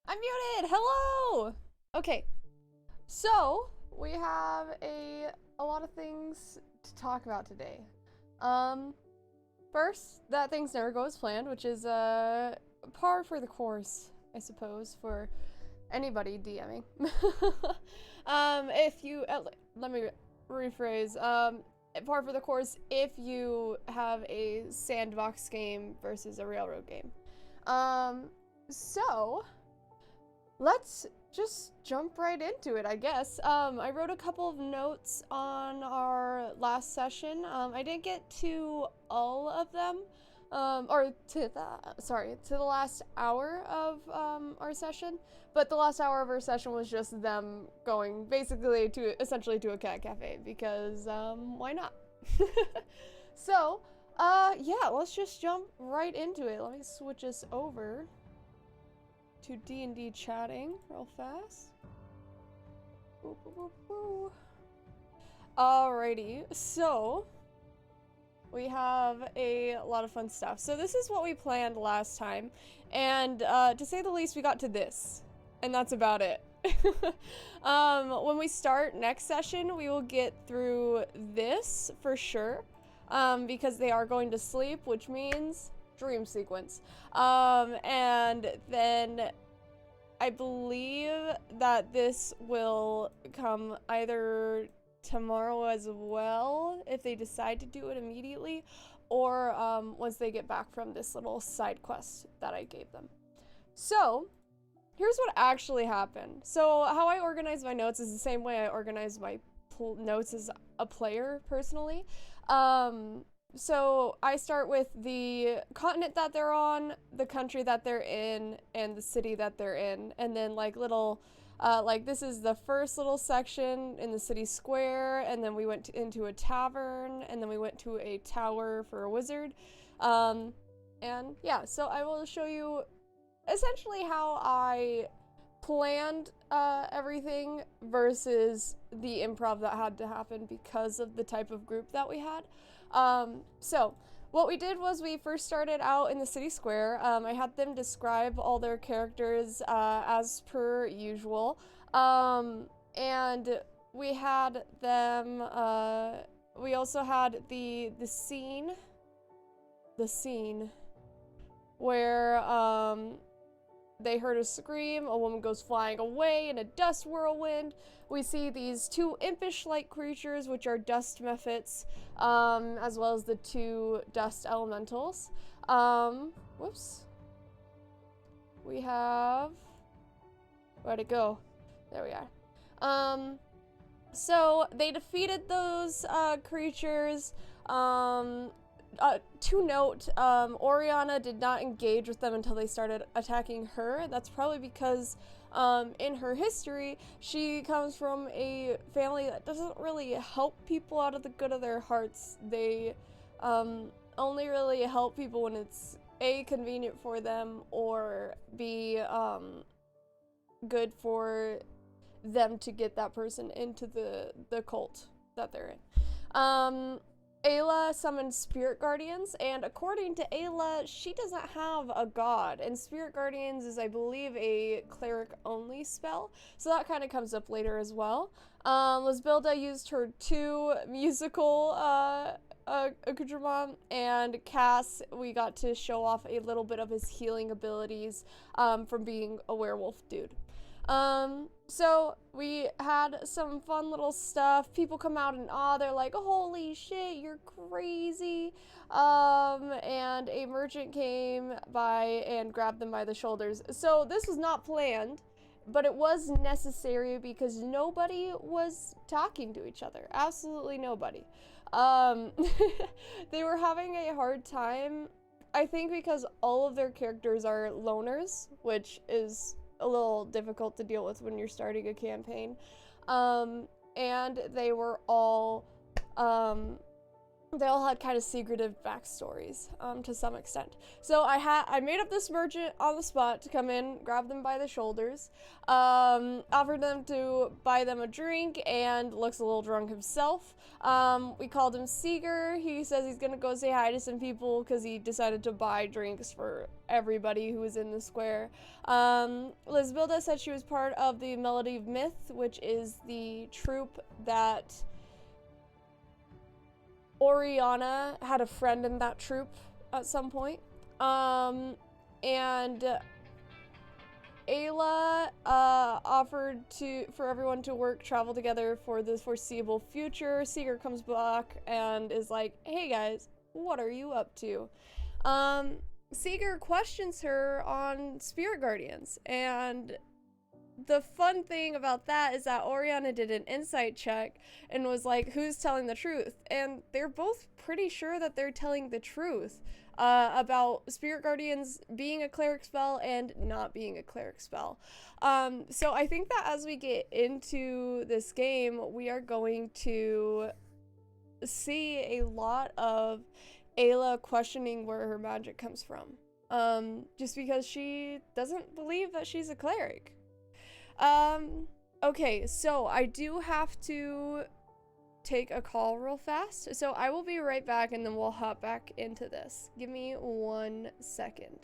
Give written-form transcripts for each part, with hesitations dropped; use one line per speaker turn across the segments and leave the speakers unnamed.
I'm muted. Hello. Okay. So we have a lot of things to talk about today. Um, First, that things never go as planned, which is par for the course, I suppose, for anybody DMing. If you let me rephrase. Par for the course if you have a sandbox game versus a railroad game. So let's just jump right into it, I guess. I wrote a couple of notes on our last session. I didn't get to all of them, or to the last hour of our session. But the last hour of our session was just them going basically essentially to a cat cafe because why not? So, yeah, let's just jump right into it. Let me switch us over to D&D chatting real fast. Boo, boo, boo, boo. Alrighty, so we have a lot of fun stuff. So this is what we planned last time, and to say the least, we got to this, and that's about it. When we start next session, we will get through this for sure, because they are going to sleep, which means dream sequence. And then I believe that this will come either tomorrow as well, if they decide to do it immediately, or once they get back from this little side quest that I gave them. So, here's what actually happened. So, how I organize my notes is the same way I organize my notes as a player, personally. So I start with the continent that they're on, the country that they're in, and the city that they're in, and then like little, like this is the first little section in the city square, and then we went into a tavern, and then we went to a tower for a wizard, and yeah, so I will show you essentially how I planned everything versus the improv that had to happen because of the type of group that we had. So what we did was we first started out in the city square. I had them describe all their characters as per usual. And we had them, we also had the scene where they heard a scream, a woman goes flying away in a dust whirlwind. We see these two impish-like creatures, which are dust mephits, as well as the two dust elementals. Whoops. We have... Where'd it go? There we are. So they defeated those creatures. To note, Oriana did not engage with them until they started attacking her. That's probably because in her history, she comes from a family that doesn't really help people out of the good of their hearts. They only really help people when it's A, convenient for them, or B, good for them to get that person into the cult that they're in. Ayla summons spirit guardians, and according to Ayla, she doesn't have a god, and spirit guardians is, I believe, a cleric-only spell, so that kind of comes up later as well. Lisbilda used her two musical accoutrement, and Cass, we got to show off a little bit of his healing abilities from being a werewolf dude. So we had some fun little stuff. People come out in awe. They're like, holy shit, you're crazy. And a merchant came by and grabbed them by the shoulders. So this was not planned, but it was necessary because nobody was talking to each other. Absolutely nobody. They were having a hard time, I think, because all of their characters are loners, which is a little difficult to deal with when you're starting a campaign. And they were all they all had kind of secretive backstories, to some extent. So I made up this merchant on the spot to come in, grab them by the shoulders, offered them to buy them a drink, and looks a little drunk himself. We called him Seeger. He says he's gonna go say hi to some people because he decided to buy drinks for everybody who was in the square. Lizbilda said she was part of the Melody of Myth, which is the troupe that Oriana had a friend in that troupe at some point. And Ayla offered for everyone to travel together for the foreseeable future. Seeger comes back and is like, hey guys, what are you up to? Seeger questions her on spirit guardians, and the fun thing about that is that Oriana did an insight check and was like, who's telling the truth? And they're both pretty sure that they're telling the truth about spirit guardians being a cleric spell and not being a cleric spell. So I think that as we get into this game, we are going to see a lot of Ayla questioning where her magic comes from. Just because she doesn't believe that she's a cleric. Okay, so I do have to take a call real fast, so I will be right back and then we'll hop back into this. Give me 1 second.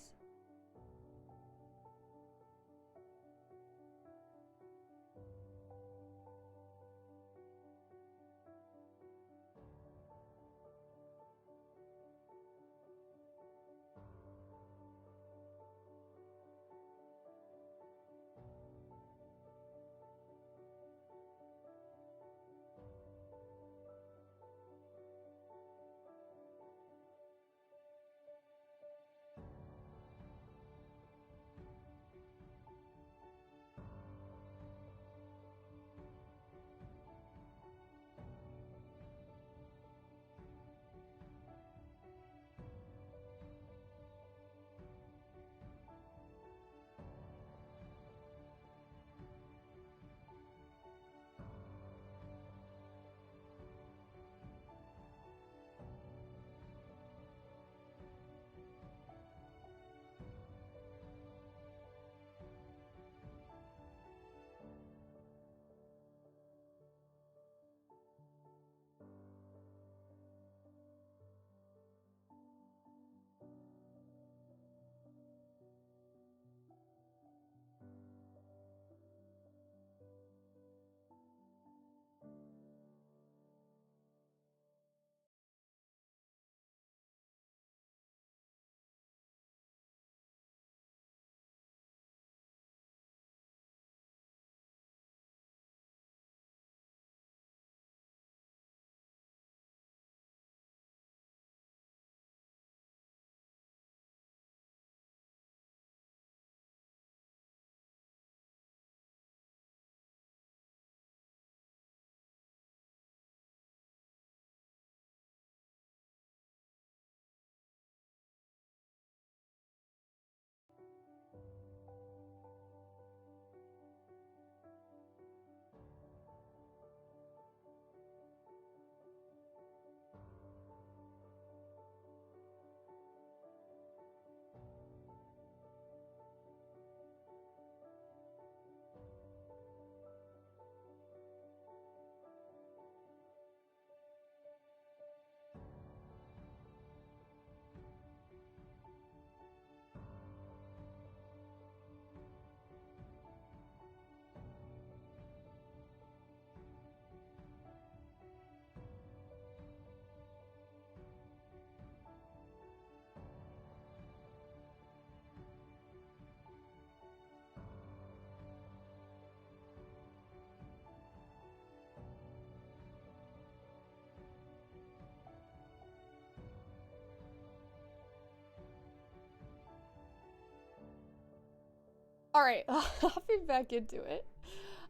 All right, hopping back into it.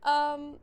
Hi.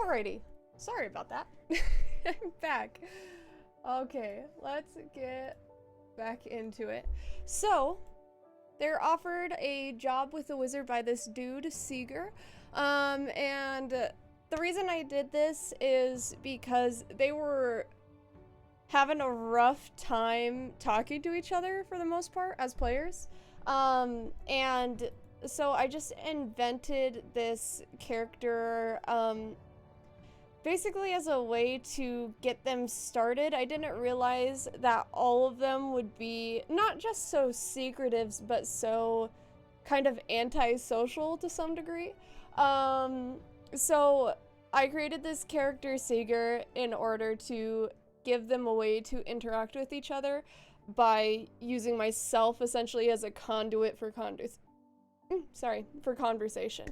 Alrighty. Sorry about that. I'm back. Okay, let's get back into it. So, they're offered a job with a wizard by this dude, Seeger. And the reason I did this is because they were having a rough time talking to each other for the most part as players. And so I just invented this character, basically as a way to get them started. I didn't realize that all of them would be not just so secretive, but so kind of antisocial to some degree. So I created this character, Seeger, in order to give them a way to interact with each other by using myself essentially as a conduit for conversation.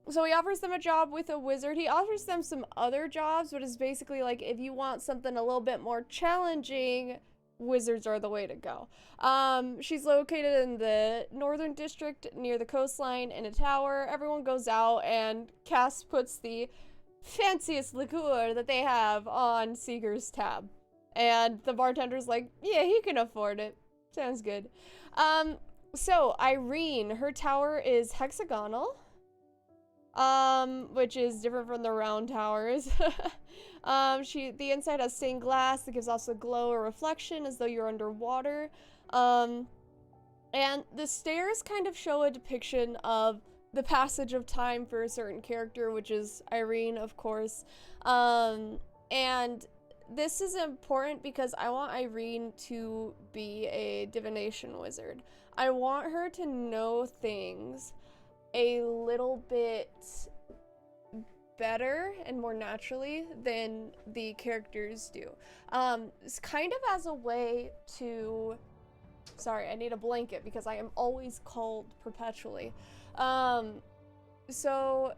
So he offers them a job with a wizard. He offers them some other jobs, but it's basically like, if you want something a little bit more challenging, wizards are the way to go. She's located in the northern district near the coastline in a tower. Everyone goes out and Cass puts the fanciest liqueur that they have on Seeger's tab. And the bartender's like, yeah, he can afford it. Sounds good. So Irene, her tower is hexagonal, which is different from the round towers. The inside has stained glass that gives off a glow or reflection as though you're underwater. And the stairs kind of show a depiction of the passage of time for a certain character, which is Irene, of course. And this is important because I want Irene to be a divination wizard. I want her to know things a little bit better and more naturally than the characters do. It's kind of as a way to... Sorry, I need a blanket because I am always cold perpetually. So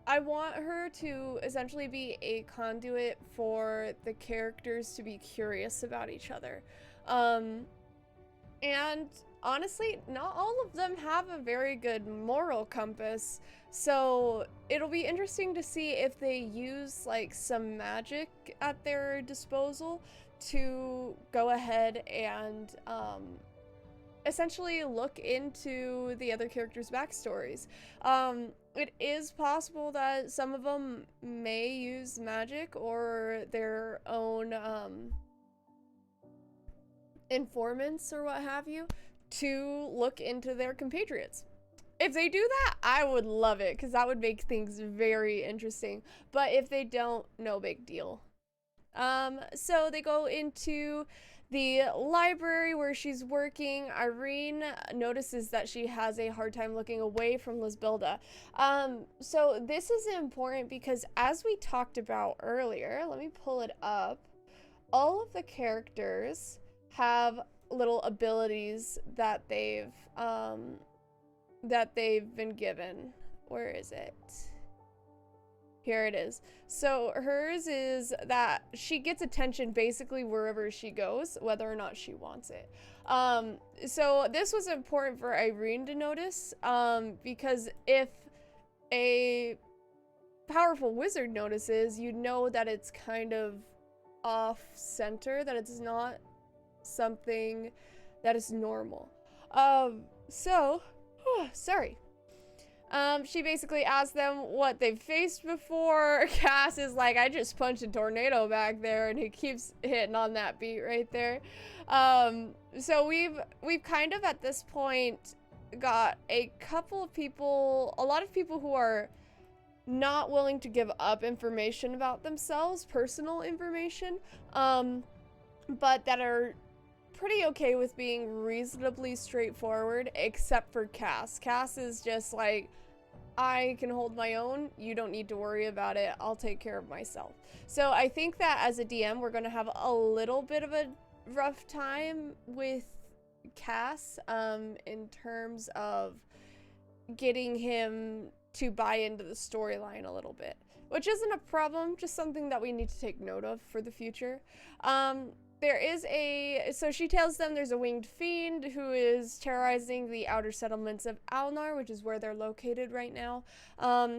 I want her to essentially be a conduit for the characters to be curious about each other. And honestly, not all of them have a very good moral compass, so it'll be interesting to see if they use like some magic at their disposal to go ahead and essentially look into the other characters' backstories. It is possible that some of them may use magic or their own informants or what have you to look into their compatriots. If they do that, I would love it because that would make things very interesting. But if they don't, no big deal. So they go into the library where she's working. Irene notices that she has a hard time looking away from Lisbilda. So this is important because as we talked about earlier, let me pull it up. All of the characters have little abilities that they've been given. Where is it? Here it is. So hers is that she gets attention basically wherever she goes, whether or not she wants it. So this was important for Irene to notice, because if a powerful wizard notices, you know that it's kind of off center, that it's not something that is normal. Sorry. She basically asks them what they've faced before. Cass is like, I just punched a tornado back there, and he keeps hitting on that beat right there. So we've kind of at this point got a lot of people who are not willing to give up information about themselves, personal information, but that are pretty okay with being reasonably straightforward, except for Cass. Cass is just like, I can hold my own, you don't need to worry about it, I'll take care of myself. So I think that as a DM, we're gonna have a little bit of a rough time with Cass, in terms of getting him to buy into the storyline a little bit, which isn't a problem, just something that we need to take note of for the future. there is so she tells them there's a winged fiend who is terrorizing the outer settlements of Alnar, which is where they're located right now.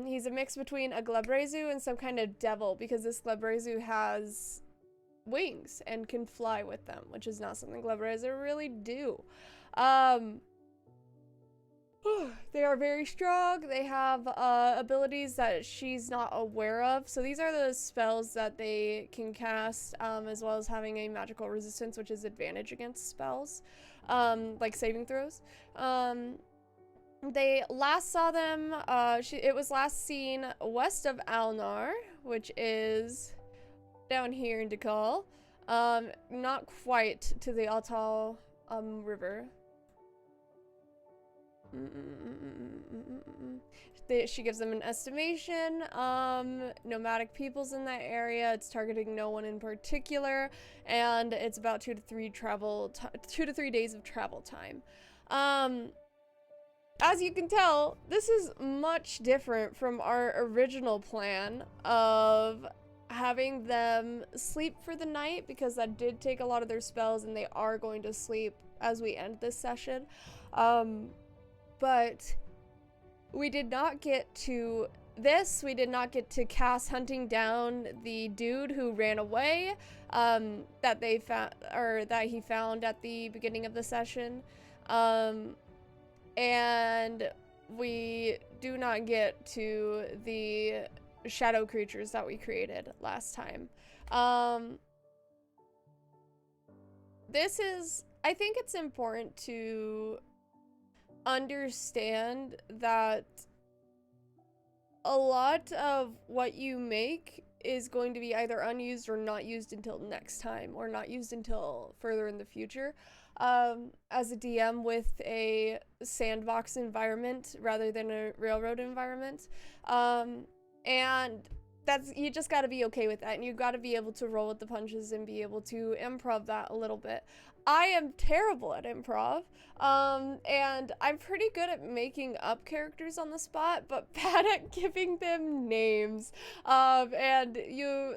He's a mix between a Glabrezu and some kind of devil, because this Glabrezu has wings and can fly with them, which is not something Glabrezu really do. They are very strong. They have abilities that she's not aware of. So these are the spells that they can cast, as well as having a magical resistance, which is advantage against spells, like saving throws. They last saw them, it was last seen west of Alnar, which is down here in Dakal. Not quite to the Altal river. She gives them an estimation. Nomadic peoples in that area. It's targeting no one in particular, and it's about 2 to 3 days of travel time. As you can tell, this is much different from our original plan of having them sleep for the night, because that did take a lot of their spells, and they are going to sleep as we end this session. But we did not get to this. We did not get to Cass hunting down the dude who ran away, that they found, or that he found at the beginning of the session. And we do not get to the shadow creatures that we created last time. I think it's important to understand that a lot of what you make is going to be either unused or not used until next time, or not used until further in the future. As a DM with a sandbox environment rather than a railroad environment, and you just got to be okay with that, and you got to be able to roll with the punches and be able to improv that a little bit. I am terrible at improv, and I'm pretty good at making up characters on the spot, but bad at giving them names. And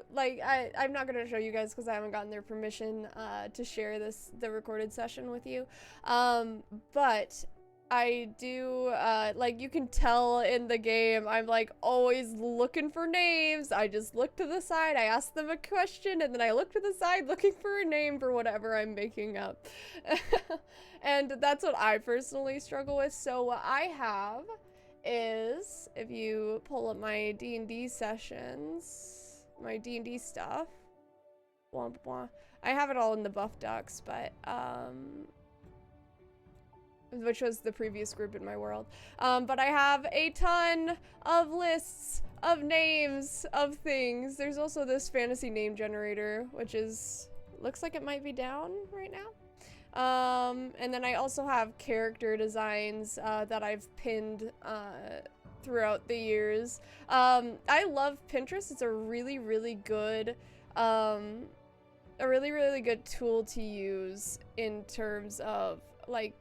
I'm not gonna show you guys because I haven't gotten their permission to share the recorded session with you. But I do, you can tell in the game, I'm like always looking for names. I just look to the side, I ask them a question, and then I look to the side looking for a name for whatever I'm making up. And that's what I personally struggle with. So what I have is, if you pull up my D&D sessions, my D&D stuff, blah, blah, blah. I have it all in the buff docs, but, which was the previous group in my world. But I have a ton of lists of names of things. There's also this fantasy name generator, which looks like it might be down right now. And then I also have character designs that I've pinned throughout the years. I love Pinterest. It's a really, really good tool to use in terms of like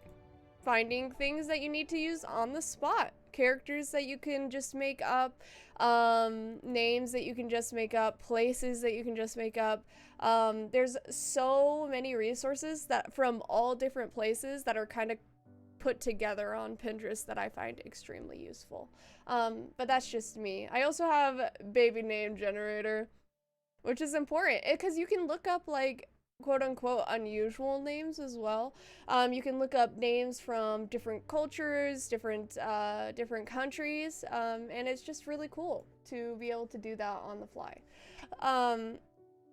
finding things that you need to use on the spot, characters that you can just make up, names that you can just make up, places that you can just make up. There's so many resources that from all different places that are kind of put together on Pinterest that I find extremely useful. But that's just me. I also have baby name generator, which is important because you can look up like quote-unquote unusual names as well. You can look up names from different cultures, different countries, and it's just really cool to be able to do that on the fly.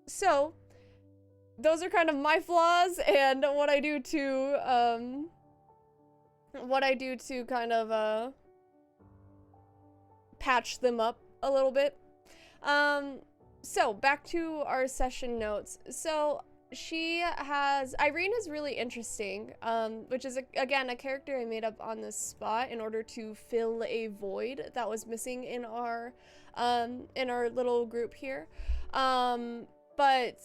So those are kind of my flaws and what I do to kind of patch them up a little bit. So back to our session notes. So Irene is really interesting, which is again a character I made up on the spot in order to fill a void that was missing in our little group here. But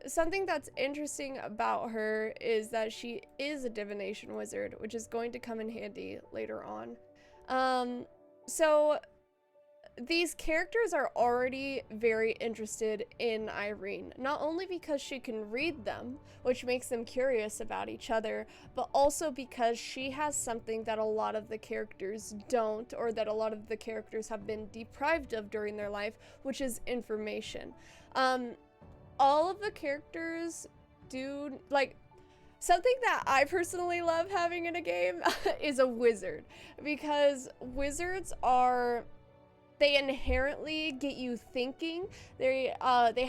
something that's interesting about her is that she is a divination wizard, which is going to come in handy later on. So these characters are already very interested in Irene, not only because she can read them, which makes them curious about each other, but also because she has something that a lot of the characters don't, or that a lot of the characters have been deprived of during their life, which is information. All of the characters do, like, something that I personally love having in a game is a wizard, because wizards are, they inherently get you thinking. They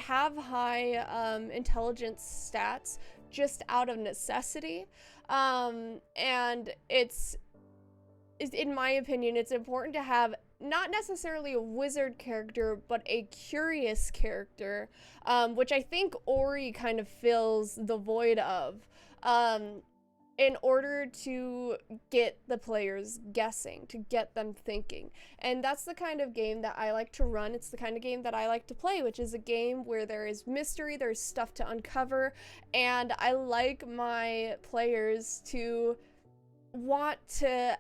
have high intelligence stats just out of necessity, and it's in my opinion, it's important to have not necessarily a wizard character, but a curious character, which I think Ori kind of fills the void of. In order to get the players guessing, to get them thinking. And that's the kind of game that I like to run. It's the kind of game that I like to play, which is a game where there is mystery, there's stuff to uncover, and I like my players to want to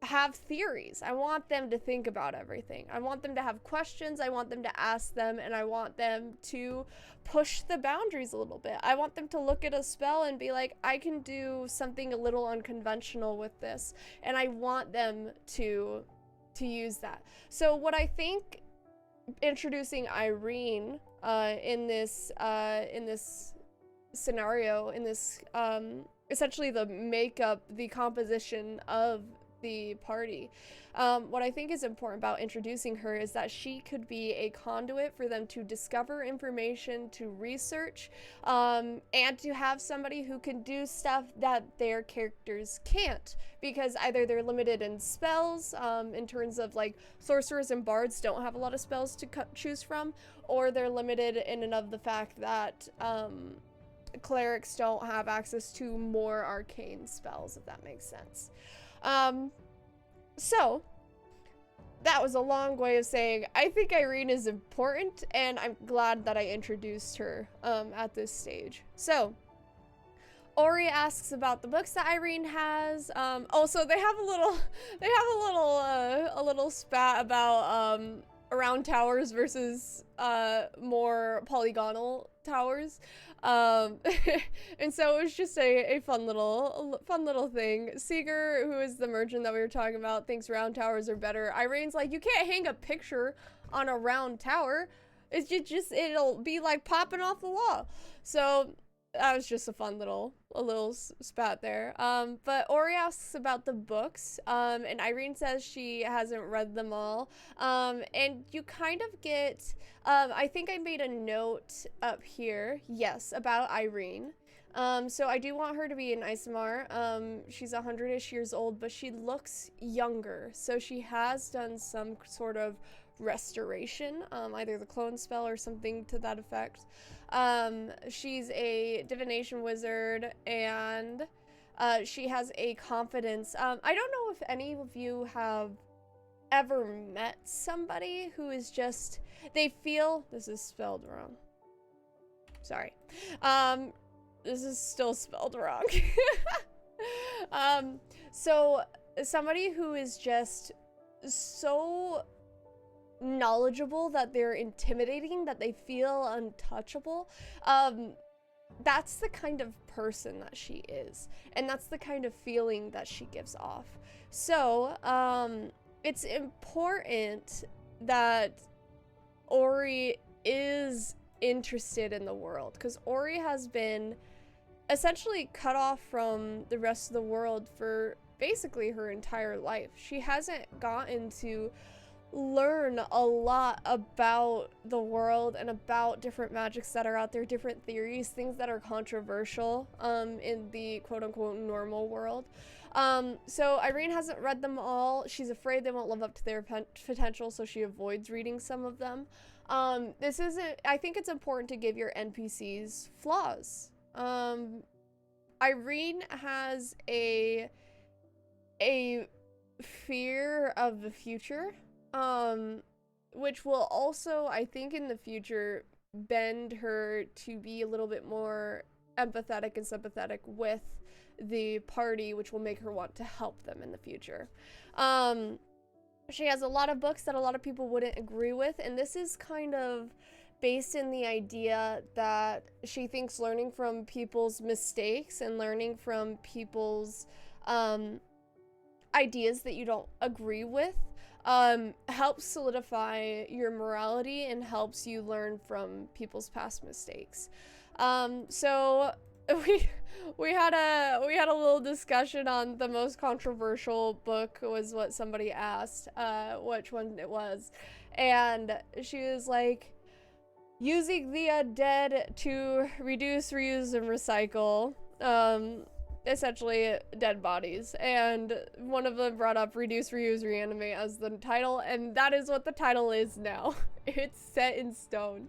have theories. I want them to think about everything. I want them to have questions. I want them to ask them, and I want them to push the boundaries a little bit. I want them to look at a spell and be like, I can do something a little unconventional with this, and I want them to use that. So what I think introducing Irene in this scenario, in this essentially the makeup, the composition of the party, what I think is important about introducing her is that she could be a conduit for them to discover information, to research, and to have somebody who can do stuff that their characters can't, because either they're limited in spells, in terms of like sorcerers and bards don't have a lot of spells to choose from, or they're limited in and of the fact that clerics don't have access to more arcane spells, if that makes sense. So that was a long way of saying I think Irene is important, and I'm glad that I introduced her at this stage. So Ori asks about the books that Irene has. Also they have a little spat about round towers versus more polygonal towers. And so it was just a fun little thing. Seeger, who is the merchant that we were talking about, thinks round towers are better. Irene's like, you can't hang a picture on a round tower. It's just it'll be like popping off the wall. So that was just a fun little spat there. But Ori asks about the books, and Irene says she hasn't read them all. And you kind of get, I think I made a note up here, yes, about Irene. So I do want her to be an Isomar. She's 100-ish years old, but she looks younger. So she has done some sort of restoration, either the clone spell or something to that effect. She's a divination wizard, and she has a confidence. I don't know if any of you have ever met somebody who is just, they feel, this is spelled wrong. Sorry. This is still spelled wrong. So somebody who is just so knowledgeable that they're intimidating, that they feel untouchable, that's the kind of person that she is, and that's the kind of feeling that she gives off. So it's important that Ori is interested in the world, because Ori has been essentially cut off from the rest of the world for basically her entire life. She hasn't gotten to learn a lot about the world and about different magics that are out there, different theories, things that are controversial in the quote-unquote normal world. So Irene hasn't read them all. She's afraid they won't live up to their potential, so she avoids reading some of them. This isn't, I think it's important to give your NPCs flaws. Irene has a fear of the future, which will also, I think, in the future bend her to be a little bit more empathetic and sympathetic with the party, which will make her want to help them in the future. She has a lot of books that a lot of people wouldn't agree with, and this is kind of based in the idea that she thinks learning from people's mistakes and learning from people's ideas that you don't agree with helps solidify your morality and helps you learn from people's past mistakes. So we had a little discussion on the most controversial book was what somebody asked, which one it was, and she was like, using the dead to reduce, reuse, and recycle, essentially dead bodies. And one of them brought up reduce, reuse, reanimate as the title, and that is what the title is now. It's set in stone.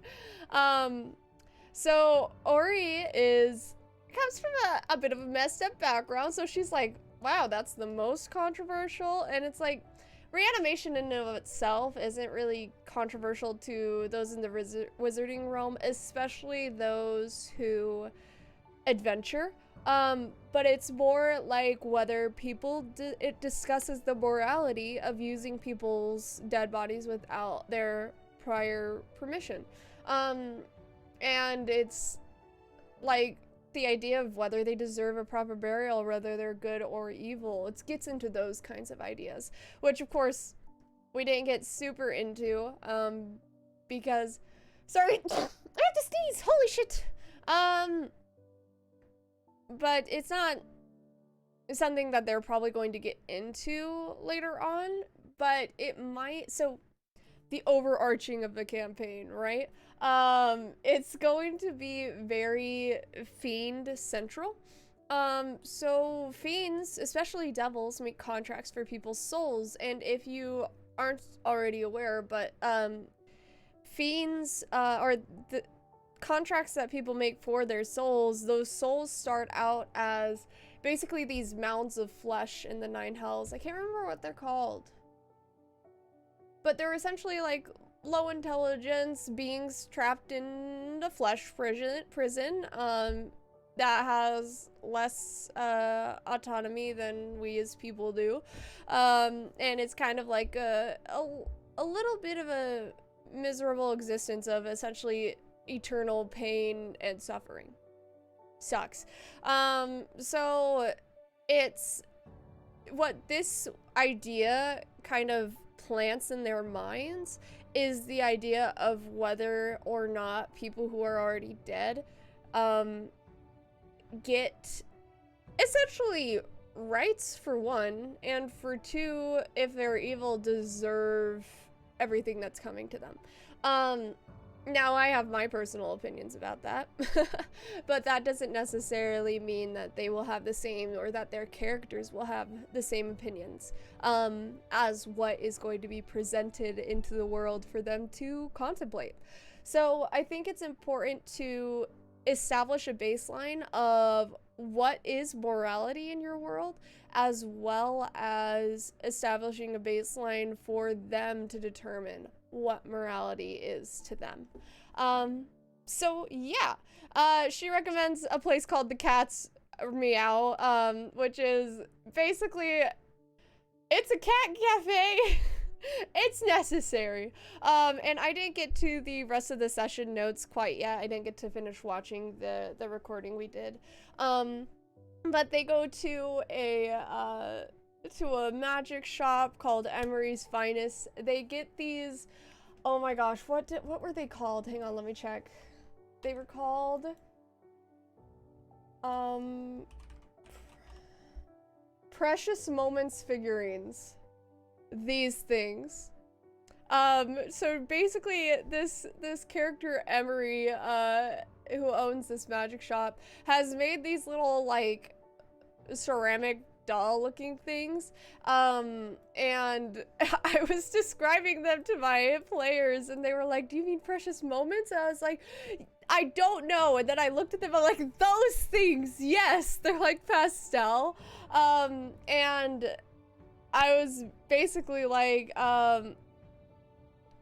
So Ori comes from a bit of a messed up background, so she's like, wow, that's the most controversial. And it's like, reanimation in and of itself isn't really controversial to those in the wizarding realm, especially those who adventure. But it's more like whether people it discusses the morality of using people's dead bodies without their prior permission. And it's like the idea of whether they deserve a proper burial, whether they're good or evil. It gets into those kinds of ideas, which of course we didn't get super into, because, sorry, I have to sneeze, holy shit. But it's not something that they're probably going to get into later on, but it might. So the overarching of the campaign, right? It's going to be very fiend central. So fiends, especially devils, make contracts for people's souls, and if you aren't already aware, but fiends are the contracts that people make for their souls. Those souls start out as basically these mounds of flesh in the nine hells. I can't remember what they're called, but they're essentially like low intelligence beings trapped in the flesh prison that has less autonomy than we as people do, and it's kind of like a little bit of a miserable existence of essentially eternal pain and suffering. Sucks. So it's what this idea kind of plants in their minds is the idea of whether or not people who are already dead get essentially rights, for one, and for two, if they're evil, deserve everything that's coming to them. Now I have my personal opinions about that, but that doesn't necessarily mean that they will have the same, or that their characters will have the same opinions as what is going to be presented into the world for them to contemplate. So I think it's important to establish a baseline of what is morality in your world, as well as establishing a baseline for them to determine what morality is to them. So yeah, she recommends a place called the Cat's Meow, which is basically, it's a cat cafe. It's necessary. And I didn't get to the rest of the session notes quite yet. I didn't get to finish watching the recording we did. But they go to a magic shop called Emery's Finest. They get these, oh my gosh, what were they called? Hang on, let me check. They were called Precious Moments figurines. These things. So basically this character Emery, who owns this magic shop, has made these little like ceramic doll looking things, and I was describing them to my players and they were like, do you mean precious moments? And I was like, I don't know. And then I looked at them, I'm like, those things, yes, they're like pastel. And I was basically like,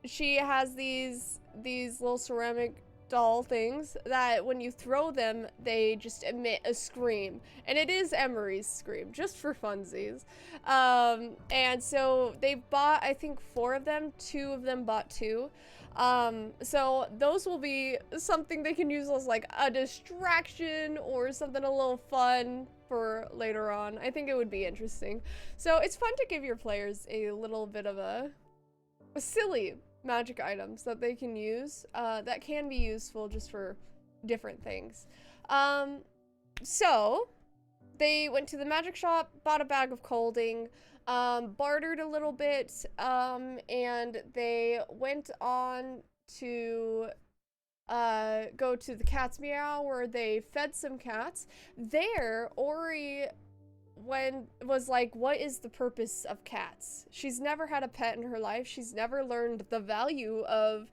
she has these little ceramic doll things that when you throw them, they just emit a scream. And it is Emery's scream, just for funsies. And so they bought, I think, 4 of them. 2 of them bought 2. So those will be something they can use as like a distraction or something a little fun for later on. I think it would be interesting. So it's fun to give your players a little bit of a silly magic items that they can use, that can be useful just for different things. So they went to the magic shop, bought a bag of colding, bartered a little bit, and they went on to go to the cat's meow, where they fed some cats. There, Ori was like, what is the purpose of cats? She's never had a pet in her life. She's never learned the value of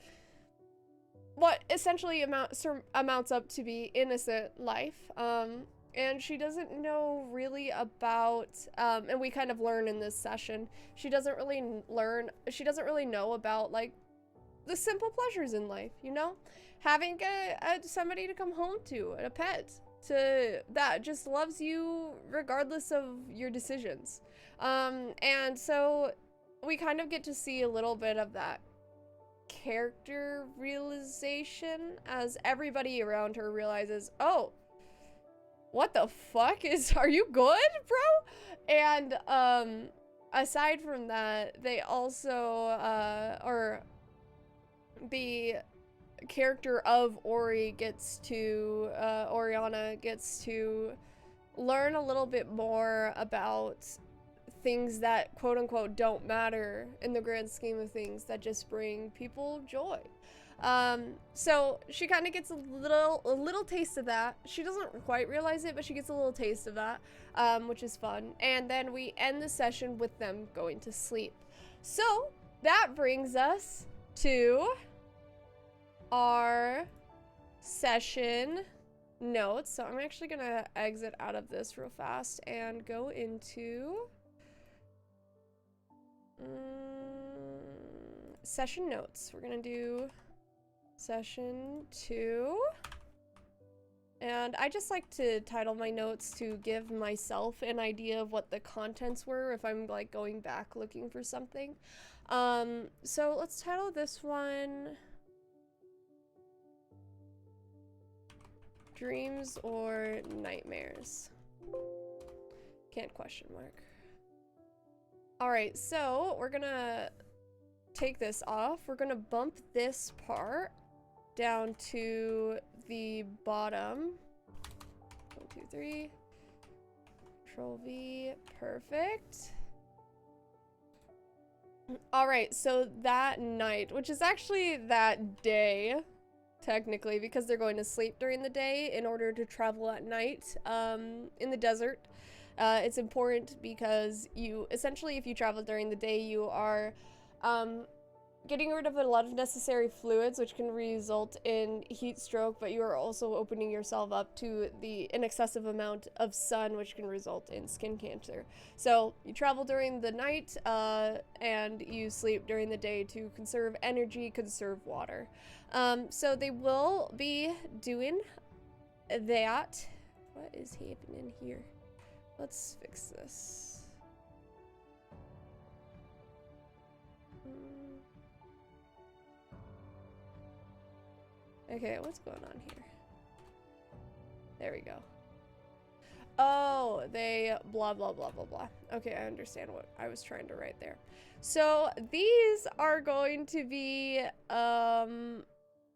what essentially amounts up to be innocent life. And she doesn't know really about, and we kind of learn in this session, she doesn't really know about like the simple pleasures in life, you know? Having somebody to come home to, a pet, that just loves you regardless of your decisions. And so we kind of get to see a little bit of that character realization as everybody around her realizes, oh, what the fuck are you good, bro? And aside from that, they also or the character of Ori Oriana gets to learn a little bit more about things that quote unquote don't matter in the grand scheme of things, that just bring people joy. So she kind of gets a little taste of that. She doesn't quite realize it, but she gets a little taste of that, which is fun. And then we end the session with them going to sleep. So that brings us to our session notes. So I'm actually gonna exit out of this real fast and go into session notes. We're gonna do session 2, and I just like to title my notes to give myself an idea of what the contents were if I'm like going back looking for something. So let's title this one Dreams or Nightmares? Can't question mark. All right, so we're gonna take this off. We're gonna bump this part down to the bottom. 1, 2, 3. Control V, perfect. All right, so that night, which is actually that day, technically, because they're going to sleep during the day in order to travel at night in the desert. It's important because essentially, if you travel during the day, you are getting rid of a lot of necessary fluids, which can result in heat stroke, but you are also opening yourself up to an excessive amount of sun, which can result in skin cancer. So you travel during the night and you sleep during the day to conserve energy, conserve water. So they will be doing that. What is happening here? Let's fix this. Okay, what's going on here? There we go. Oh, they blah, blah, blah, blah, blah. Okay, I understand what I was trying to write there. So these are going to be,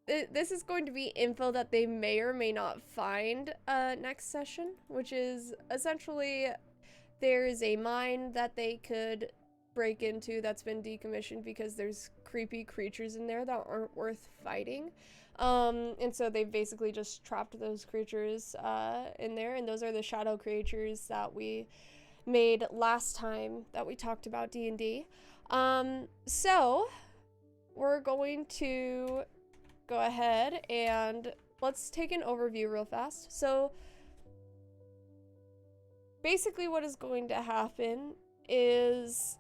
this is going to be info that they may or may not find next session, which is essentially there's a mine that they could break into that's been decommissioned because there's creepy creatures in there that aren't worth fighting. And so they've basically just trapped those creatures in there, and those are the shadow creatures that we made last time that we talked about D&D. So we're going to go ahead and let's take an overview real fast. So basically what is going to happen is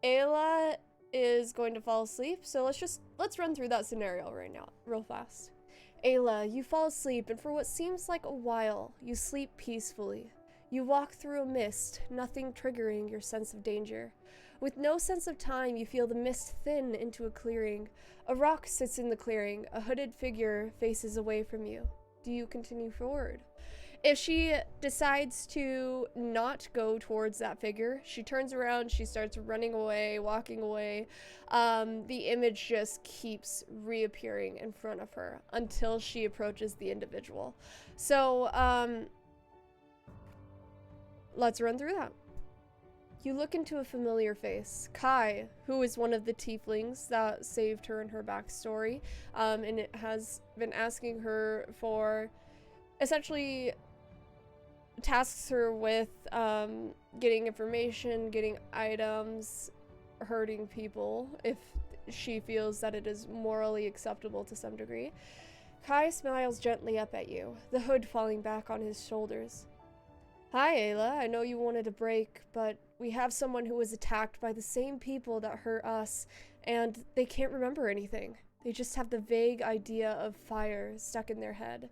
Ayla is going to fall asleep. So let's run through that scenario right now real fast. Ayla, you fall asleep, and for what seems like a while, you sleep peacefully. You walk through a mist, nothing triggering your sense of danger. With no sense of time, you feel the mist thin into a clearing. A rock sits in the clearing. A hooded figure faces away from you. Do you continue forward? If she decides to not go towards that figure, she turns around, she starts running away, walking away. The image just keeps reappearing in front of her until she approaches the individual. So, let's run through that. You look into a familiar face, Kai, who is one of the tieflings that saved her in her backstory, and it has been asking her for, essentially, tasks her with getting information, getting items, hurting people, if she feels that it is morally acceptable to some degree. Kai smiles gently up at you, the hood falling back on his shoulders. Hi, Ayla. I know you wanted a break, but we have someone who was attacked by the same people that hurt us, and they can't remember anything. They just have the vague idea of fire stuck in their head.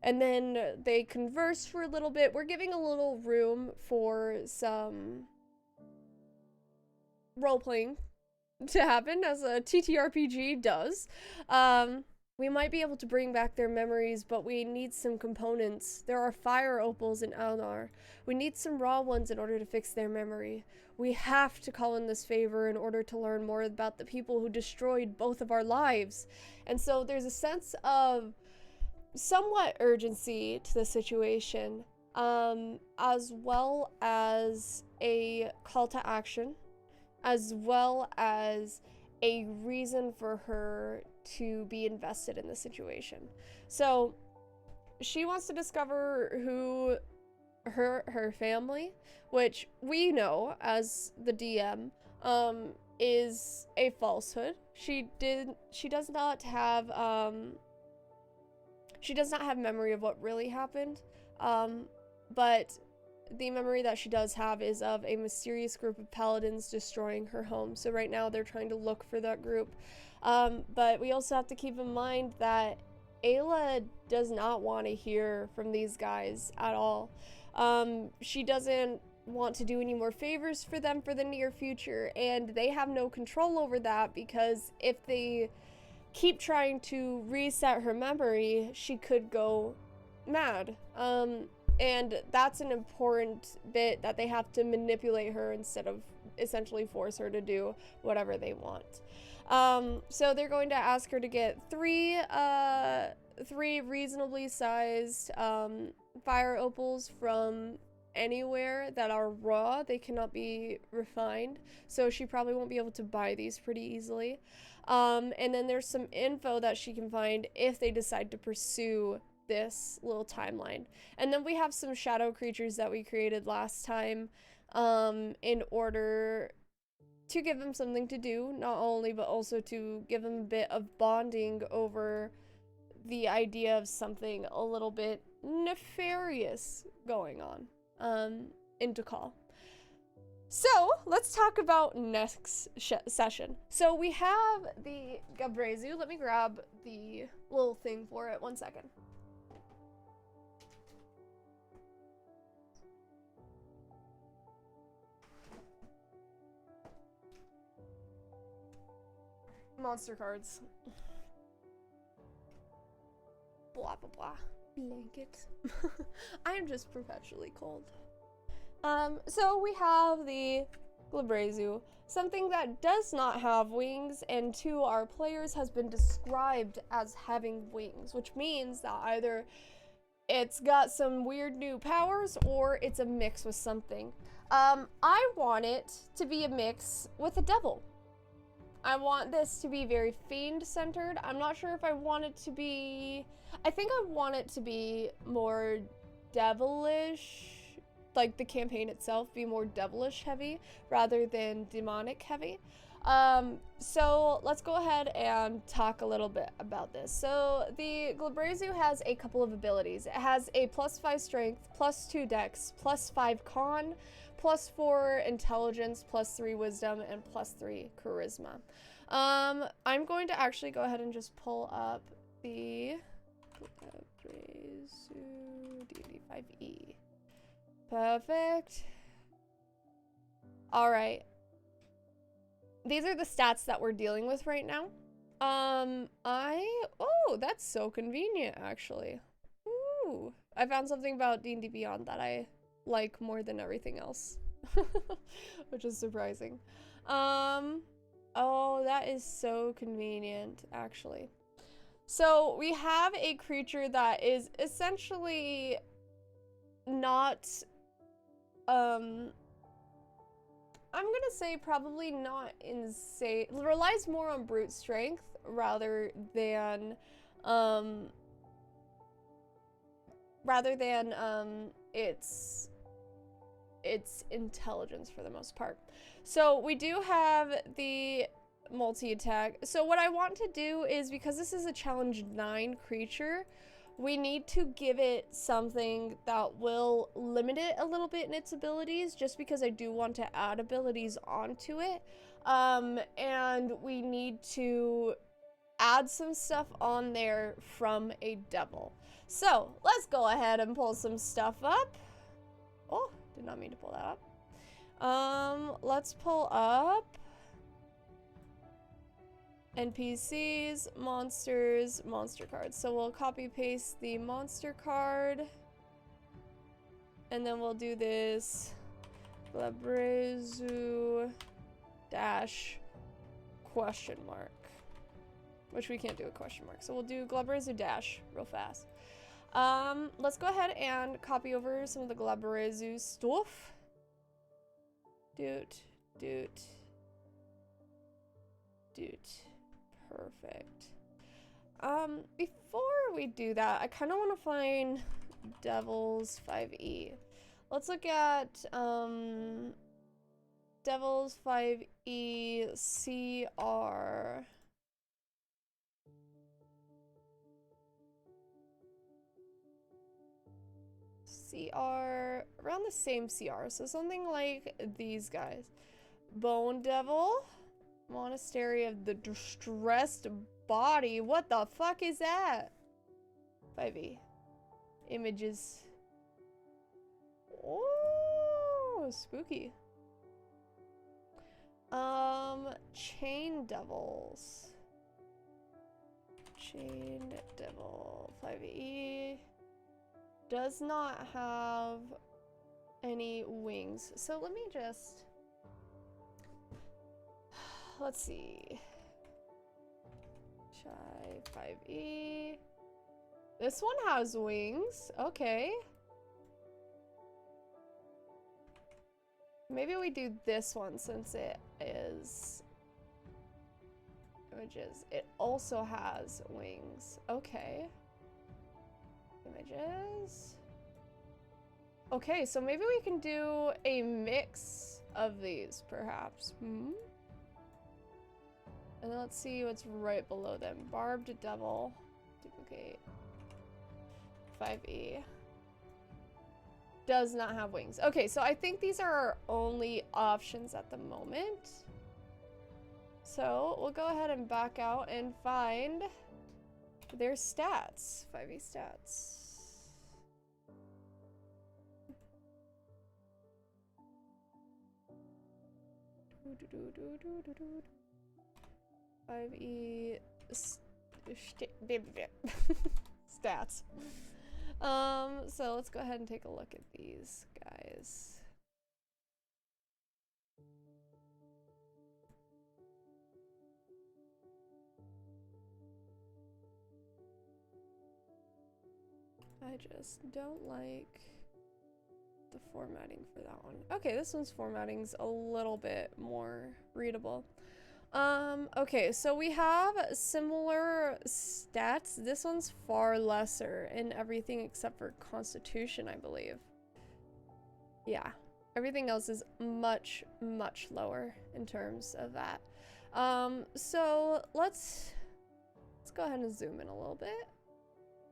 And then they converse for a little bit. We're giving a little room for some role-playing to happen, as a TTRPG does. We might be able to bring back their memories, but we need some components. There are fire opals in Alnar. We need some raw ones in order to fix their memory. We have to call in this favor in order to learn more about the people who destroyed both of our lives. And so there's a sense of somewhat urgency to the situation, as well as a call to action, as well as a reason for her to be invested in the situation. So she wants to discover who her family, which we know as the DM, is a falsehood. She does not have memory of what really happened, but the memory that she does have is of a mysterious group of paladins destroying her home. So right now they're trying to look for that group. But we also have to keep in mind that Ayla does not want to hear from these guys at all. She doesn't want to do any more favors for them for the near future, and they have no control over that, because if they keep trying to reset her memory, she could go mad. And that's an important bit, that they have to manipulate her instead of essentially force her to do whatever they want. So they're going to ask her to get three reasonably sized fire opals from anywhere that are raw. They cannot be refined, so she probably won't be able to buy these pretty easily. And then there's some info that she can find if they decide to pursue this little timeline. And then we have some shadow creatures that we created last time, in order to give them something to do, not only, but also to give them a bit of bonding over the idea of something a little bit nefarious going on, in Dakal. So let's talk about next session. So we have the Gabrezu. Let me grab the little thing for it. 1 second. Monster cards. Blah, blah, blah. Blanket. I am just perpetually cold. So we have the Glabrezu, something that does not have wings, and to our players has been described as having wings, which means that either it's got some weird new powers or it's a mix with something. I want it to be a mix with a devil. I want this to be very fiend-centered. I'm not sure if I want it to be... I think I want it to be more devilish, like the campaign itself be more devilish heavy rather than demonic heavy. So let's go ahead and talk a little bit about this. So the Glabrezu has a couple of abilities. It has a +5 strength, +2 dex, +5 con, +4 intelligence, +3 wisdom, and +3 charisma. I'm going to actually go ahead and just pull up the D5E. Perfect. All right. These are the stats that we're dealing with right now. Oh, that's so convenient, actually. Ooh, I found something about D&D Beyond that I like more than everything else, which is surprising. Oh, that is so convenient, actually. So we have a creature that is essentially not, I'm gonna say probably not insane. Relies more on brute strength rather than its intelligence for the most part. So we do have the multi-attack. So what I want to do is, because this is a challenge 9 creature, we need to give it something that will limit it a little bit in its abilities, just because I do want to add abilities onto it. And we need to add some stuff on there from a devil. So let's go ahead and pull some stuff up. Oh, did not mean to pull that up. Let's pull up NPCs, monsters, monster cards. So we'll copy paste the monster card, and then we'll do this Glabrezu dash question mark, which we can't do a question mark. So we'll do Glabrezu dash real fast. Let's go ahead and copy over some of the Glabrezu stuff. Doot. Perfect. Before we do that, I kind of want to find Devil's 5e. Let's look at, Devil's 5e CR. Around the same CR, so something like these guys. Bone Devil, Monastery of the Distressed Body. What the fuck is that? 5e. Images. Oh, spooky. Chain Devils. Chain Devil 5e. Does not have any wings. So let me just, let's see. Shy 5e. This one has wings. Okay. Maybe we do this one since it is images. It also has wings. Okay. Images. Okay, so maybe we can do a mix of these, perhaps. And then let's see what's right below them. Barbed Devil. Duplicate. 5e. Does not have wings. Okay, so I think these are our only options at the moment. So we'll go ahead and back out and find their stats. 5e stats. 5e stats. So let's go ahead and take a look at these guys. I just don't like the formatting for that one. Okay, this one's formatting's a little bit more readable. Okay, so we have similar stats. This one's far lesser in everything except for Constitution, I believe. Yeah, everything else is much, much lower in terms of that. So let's go ahead and zoom in a little bit.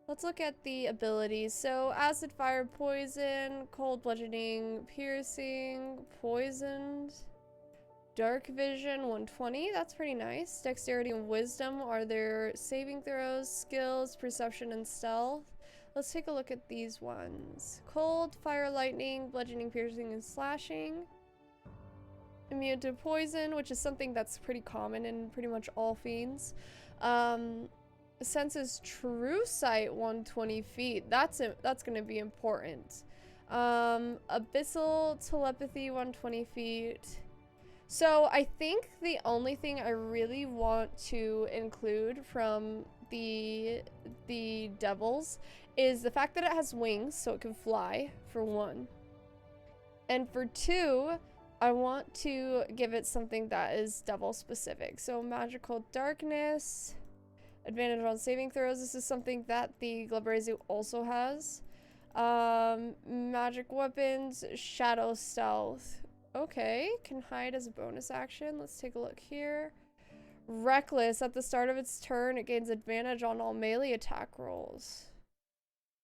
Let's look at the abilities. So acid, fire, poison, cold, bludgeoning, piercing, poisoned. Dark Vision, 120. That's pretty nice. Dexterity and Wisdom are their saving throws, skills, perception, and stealth. Let's take a look at these ones. Cold, Fire, Lightning, Bludgeoning, Piercing, and Slashing. Immune to Poison, which is something that's pretty common in pretty much all fiends. Senses True Sight, 120 feet. That's going to be important. Abyssal Telepathy, 120 feet. So I think the only thing I really want to include from the devils is the fact that it has wings, so it can fly, for one. And for two, I want to give it something that is devil specific. So Magical Darkness, advantage on saving throws. This is something that the Glabrezu also has. Magic weapons, Shadow Stealth. Okay, can hide as a bonus action. Let's take a look here. Reckless, at the start of its turn, it gains advantage on all melee attack rolls.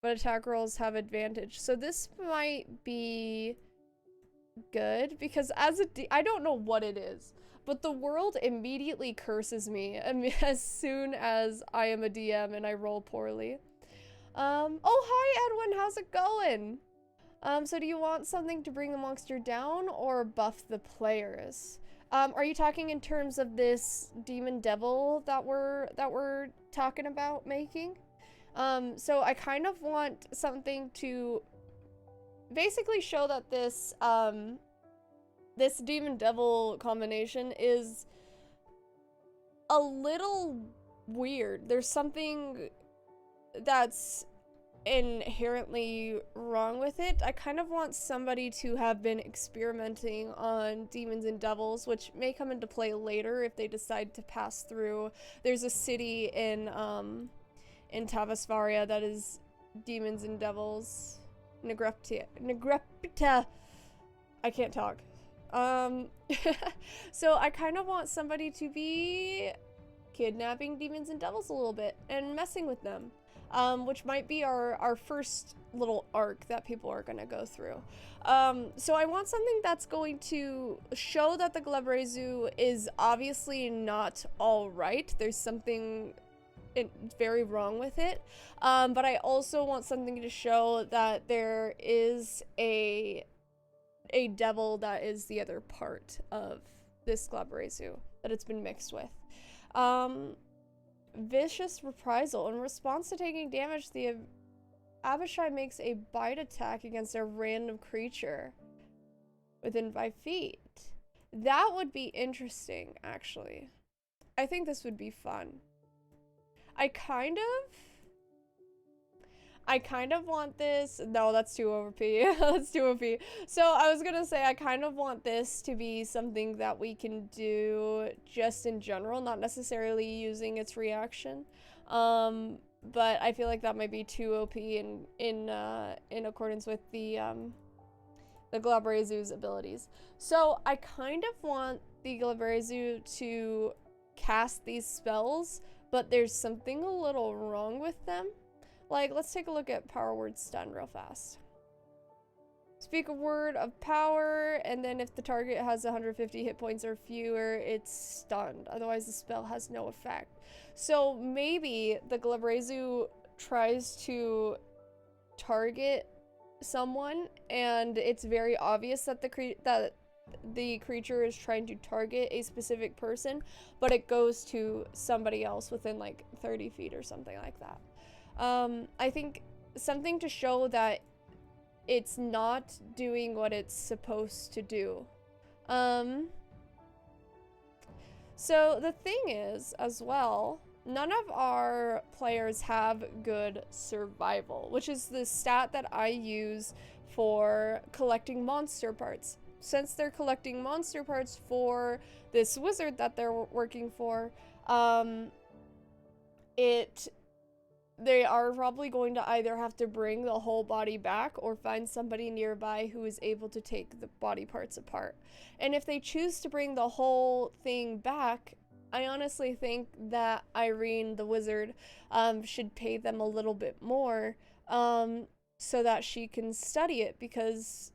But attack rolls have advantage. So this might be good, because as I don't know what it is, but the world immediately curses me as soon as I am a DM and I roll poorly. Oh, hi Edwin, how's it going? So do you want something to bring the monster down or buff the players? Are you talking in terms of this demon devil that we're talking about making? So I kind of want something to basically show that this this demon devil combination is a little weird. There's something that's inherently wrong with it. I kind of want somebody to have been experimenting on demons and devils, which may come into play later if they decide to pass through. There's a city in Tavasvaria that is demons and devils. Negrepta. I can't talk. So I kind of want somebody to be kidnapping demons and devils a little bit and messing with them. Which might be our first little arc that people are going to go through. So I want something that's going to show that the Glabrezu is obviously not all right. There's something very wrong with it. But I also want something to show that there is a devil that is the other part of this Glabrezu that it's been mixed with. Vicious Reprisal. In response to taking damage, the Abishai makes a bite attack against a random creature within 5 feet. That would be interesting, actually. I think this would be fun. I kind of want this. No, that's too OP. That's too OP. So I was gonna say I kind of want this to be something that we can do just in general, not necessarily using its reaction. But I feel like that might be too OP in accordance with the Glabrezu's abilities. So I kind of want the Glabrezu to cast these spells, but there's something a little wrong with them. Like, let's take a look at Power Word Stun real fast. Speak a word of power, and then if the target has 150 hit points or fewer, it's stunned. Otherwise, the spell has no effect. So maybe the Glabrezu tries to target someone, and it's very obvious that the creature is trying to target a specific person, but it goes to somebody else within like 30 feet or something like that. I think something to show that it's not doing what it's supposed to do. So the thing is, as well, none of our players have good survival, which is the stat that I use for collecting monster parts. Since they're collecting monster parts for this wizard that they're working for, they are probably going to either have to bring the whole body back or find somebody nearby who is able to take the body parts apart. And if they choose to bring the whole thing back, I honestly think that Irene, the wizard, should pay them a little bit more so that she can study it, because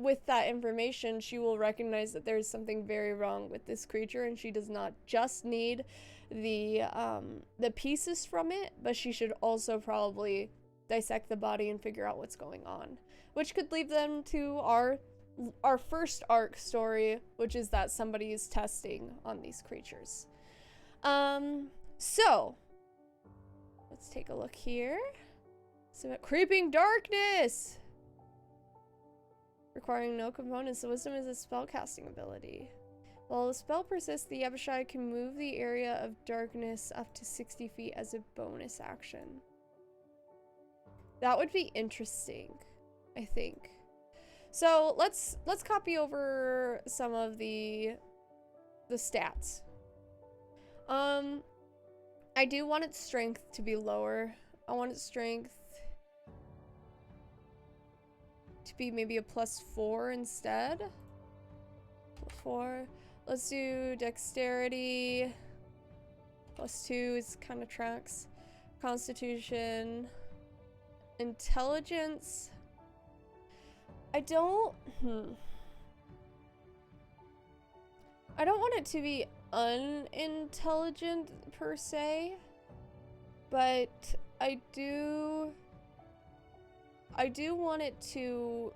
with that information, she will recognize that there's something very wrong with this creature, and she does not just need the pieces from it, but she should also probably dissect the body and figure out what's going on, which could lead them to our first arc story, which is that somebody is testing on these creatures. So let's take a look here. So, creeping darkness! Requiring no components, the wisdom is a spellcasting ability. While the spell persists, the Abishai can move the area of darkness up to 60 feet as a bonus action. That would be interesting, I think. So let's copy over some of the stats. I do want its strength to be lower. I want its strength to be maybe a +4 instead. 4. Let's do dexterity. +2 is kind of tracks. Constitution. Intelligence. I don't want it to be unintelligent per se, but I do want it to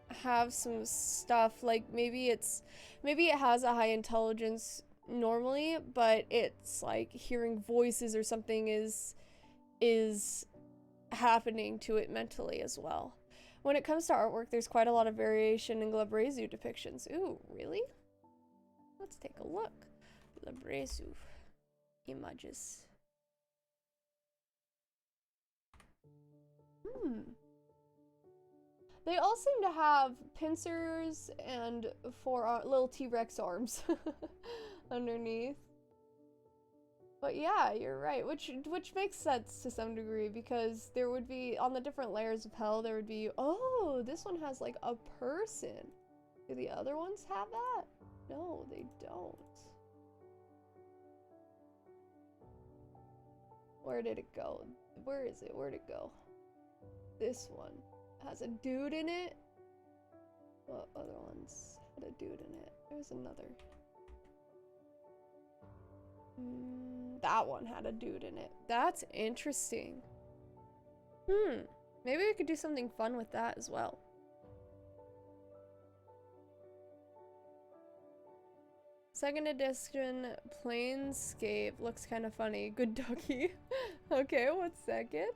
have some stuff, like maybe it has a high intelligence normally, but it's like hearing voices or something is happening to it mentally as well. When it comes to artwork, there's quite a lot of variation in Glabrezu depictions. Ooh, really? Let's take a look. Glabrezu images. They all seem to have pincers and little T-Rex arms underneath. But yeah, you're right, which makes sense to some degree, because there would be, on the different layers of hell, there would be, oh, this one has like a person. Do the other ones have that? No, they don't. Where did it go? Where is it? Where'd it go? This one has a dude in it. What other ones had a dude in it? There's another. That one had a dude in it. That's interesting. Maybe we could do something fun with that as well. Second edition Planescape looks kind of funny. Good doggy. Okay, what's second?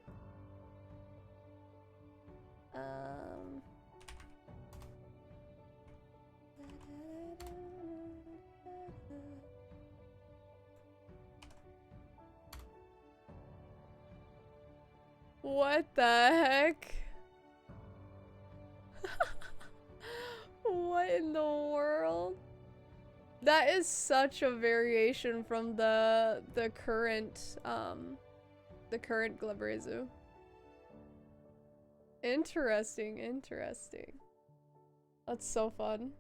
What the heck? What in the world? That is such a variation from the current Glabrezu. Interesting, interesting. That's so fun.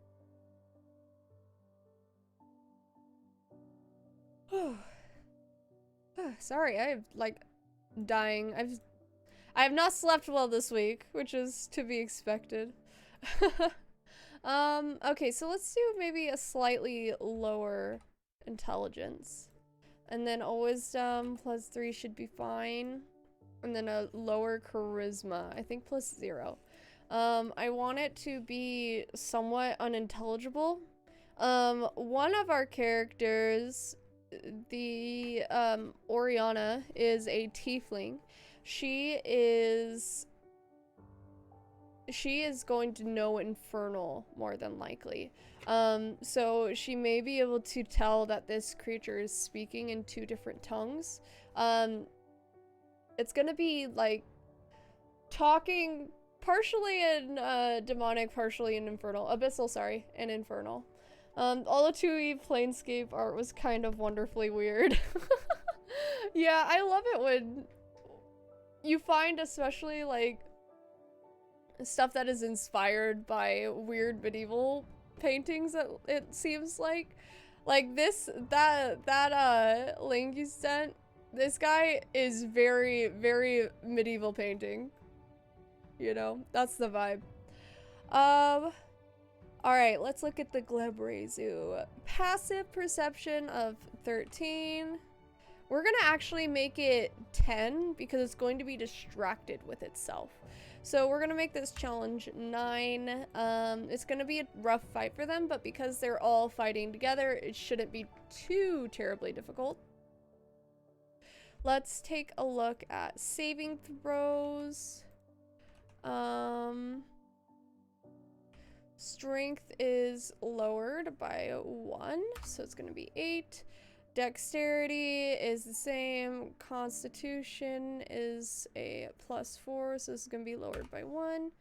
Sorry, I have like dying. I have not slept well this week, which is to be expected. Okay, so let's do maybe a slightly lower intelligence. And then a wisdom +3 should be fine. And then a lower charisma, I think +0. I want it to be somewhat unintelligible. One of our characters, the Oriana, is a tiefling. She is going to know Infernal more than likely. So she may be able to tell that this creature is speaking in 2 different tongues. It's gonna be like talking partially in demonic, partially in infernal. Abyssal, sorry, and infernal. All the 2E Planescape art was kind of wonderfully weird. Yeah, I love it when you find, especially like stuff that is inspired by weird medieval paintings, that it seems like that link you sent. This guy is very, very medieval painting. You know, that's the vibe. All right, let's look at the Glebrezu. Passive perception of 13. We're gonna actually make it 10 because it's going to be distracted with itself. So we're gonna make this challenge 9. It's gonna be a rough fight for them, but because they're all fighting together, it shouldn't be too terribly difficult. Let's take a look at saving throws. Strength is lowered by 1, so it's gonna be 8. Dexterity is the same. Constitution is a +4, so this is gonna be lowered by 1.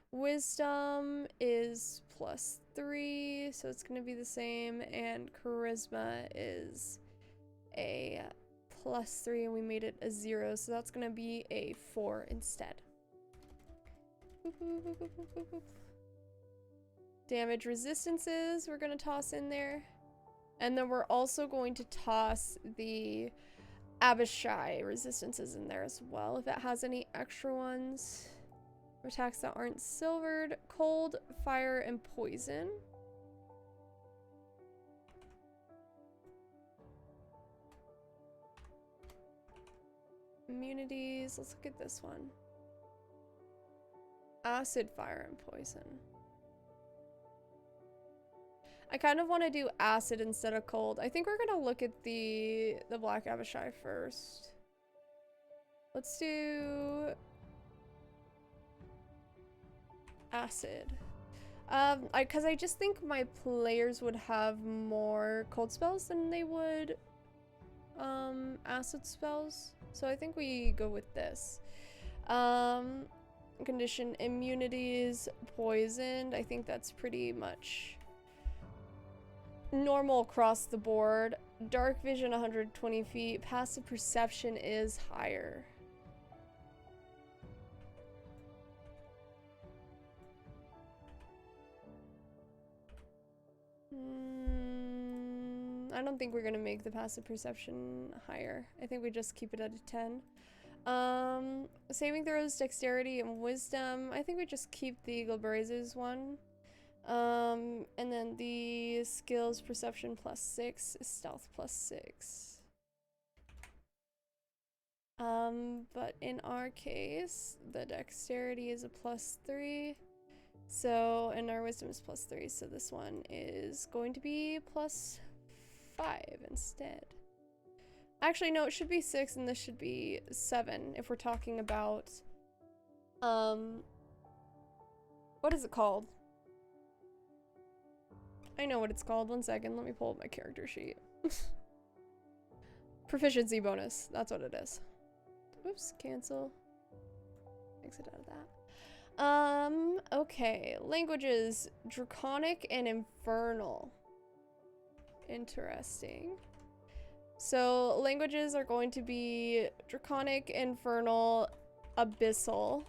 Wisdom is +3, so it's gonna be the same. And charisma is a +3, and we made it a 0, so that's gonna be a 4 instead. Damage resistances we're gonna toss in there. And then we're also going to toss the Abishai resistances in there as well, if it has any extra ones. Attacks that aren't silvered. Cold, fire, and poison. Immunities. Let's look at this one. Acid, fire, and poison. I kind of want to do acid instead of cold. I think we're gonna look at the Black Abishai first. Let's do acid. Because I just think my players would have more cold spells than they would acid spells. So I think we go with this. Condition immunities, poisoned. I think that's pretty much normal across the board. Dark vision 120 feet. Passive perception is higher. I don't think we're gonna make the passive perception higher. I think we just keep it at a 10. Saving throws, dexterity, and wisdom. I think we just keep the Glebrezu's one. And then the skills, perception +6, stealth +6. But in our case, the dexterity is a +3. So, and our wisdom is +3. So this one is going to be +5 instead. Actually, no, it should be 6 and this should be 7 if we're talking about, what is it called? I know what it's called. 1 second. Let me pull up my character sheet. Proficiency bonus. That's what it is. Oops. Cancel. Exit out of that. Okay. Languages. Draconic and Infernal. Interesting. So, languages are going to be Draconic, Infernal, Abyssal.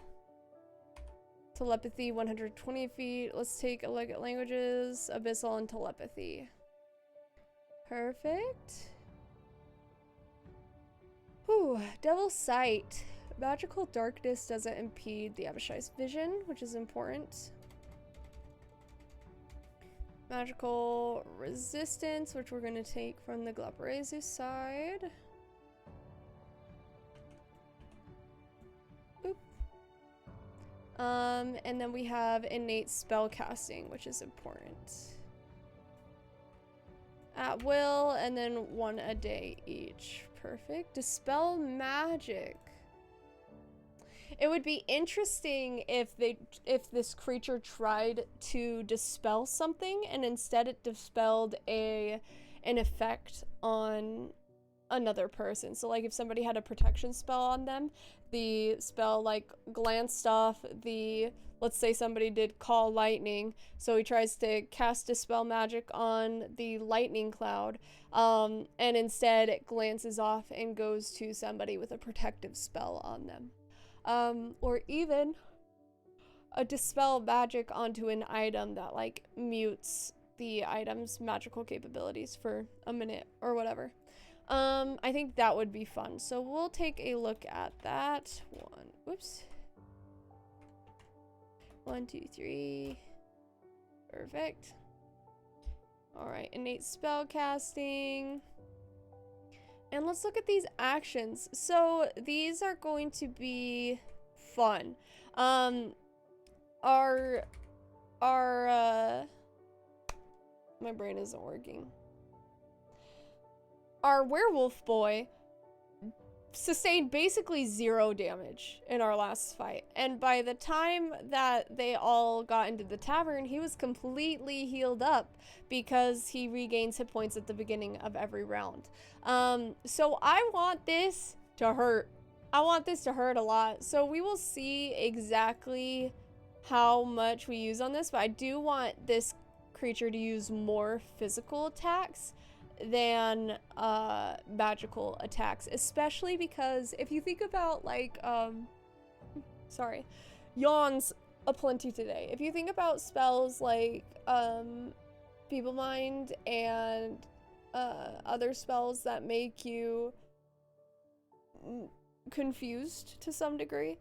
Telepathy, 120 feet. Let's take a look at languages, Abyssal, and Telepathy. Perfect. Whew. Devil's Sight. Magical darkness doesn't impede the Abishai's vision, which is important. Magical resistance, which we're going to take from the Glebrezu side. And then we have innate spell casting, which is important. At will, and then 1 a day each. Perfect. Dispel magic. It would be interesting if this creature tried to dispel something and instead it dispelled an effect on another person. So like if somebody had a protection spell on them, the spell like glanced off the, let's say somebody did call lightning, so he tries to cast dispel magic on the lightning cloud, and instead it glances off and goes to somebody with a protective spell on them. Or even a dispel magic onto an item that like mutes the item's magical capabilities for a minute or whatever. I think that would be fun. So we'll take a look at that. 1, 2, 3. Perfect. Alright, innate spell casting. And let's look at these actions. So these are going to be fun. Our my brain isn't working. Our werewolf boy sustained basically 0 damage in our last fight. And by the time that they all got into the tavern, he was completely healed up because he regains hit points at the beginning of every round. So I want this to hurt. I want this to hurt a lot. So we will see exactly how much we use on this, but I do want this creature to use more physical attacks than magical attacks, especially because if you think about like sorry, yawns aplenty today. If you think about spells like Feeble Mind and other spells that make you confused to some degree,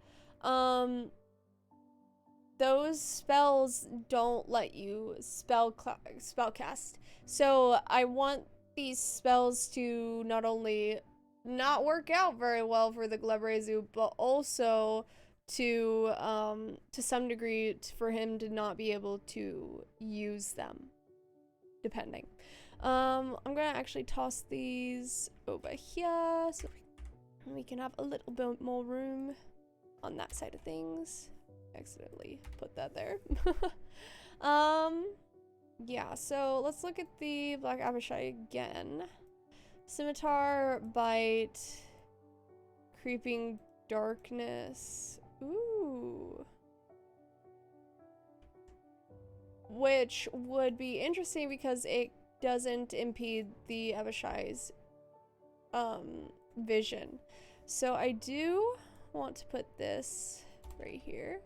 those spells don't let you spellcast. So I want these spells to not only not work out very well for the Glebrezu, but also to some degree for him to not be able to use them, depending. I'm gonna actually toss these over here so we can have a little bit more room on that side of things. Accidentally put that there. Yeah, so let's look at the Black Abishai again. Scimitar, Bite, Creeping Darkness. Ooh. Which would be interesting because it doesn't impede the Abishai's vision. So I do want to put this right here.